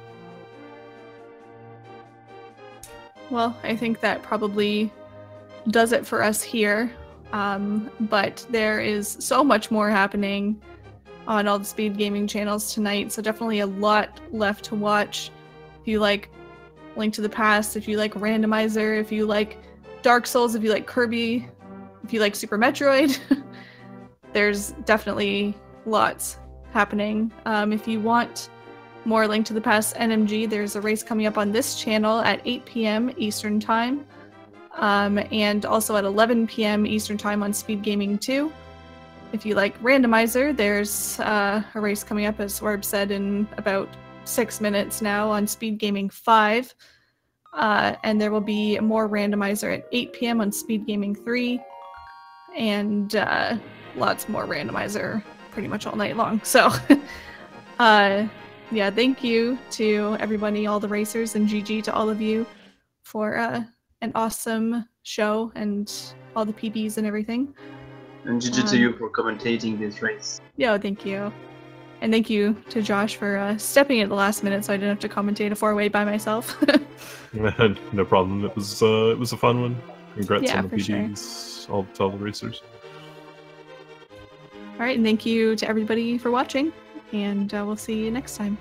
Well, I think that probably does it for us here. But there is so much more happening on all the speed gaming channels tonight, so definitely a lot left to watch. If you like Link to the Past, if you like Randomizer, if you like Dark Souls, if you like Kirby, if you like Super Metroid, there's definitely lots happening. If you want more Link to the Past NMG, there's a race coming up on this channel at 8 p.m. Eastern Time, and also at 11 p.m. Eastern Time on Speed Gaming 2. If you like Randomizer, there's a race coming up, as Swerb said, in about 6 minutes now on Speed Gaming 5. And there will be more Randomizer at 8 p.m. on Speed Gaming 3. And lots more Randomizer pretty much all night long. So, yeah, thank you to everybody, all the racers, and GG to all of you for an awesome show and all the PBs and everything. And GG to you for commentating this race. Yeah, thank you. And thank you to Josh for stepping at the last minute so I didn't have to commentate a 4-way by myself. No problem. It was a fun one. Congrats on the PBs, sure. all the racers. All right, and thank you to everybody for watching, and we'll see you next time.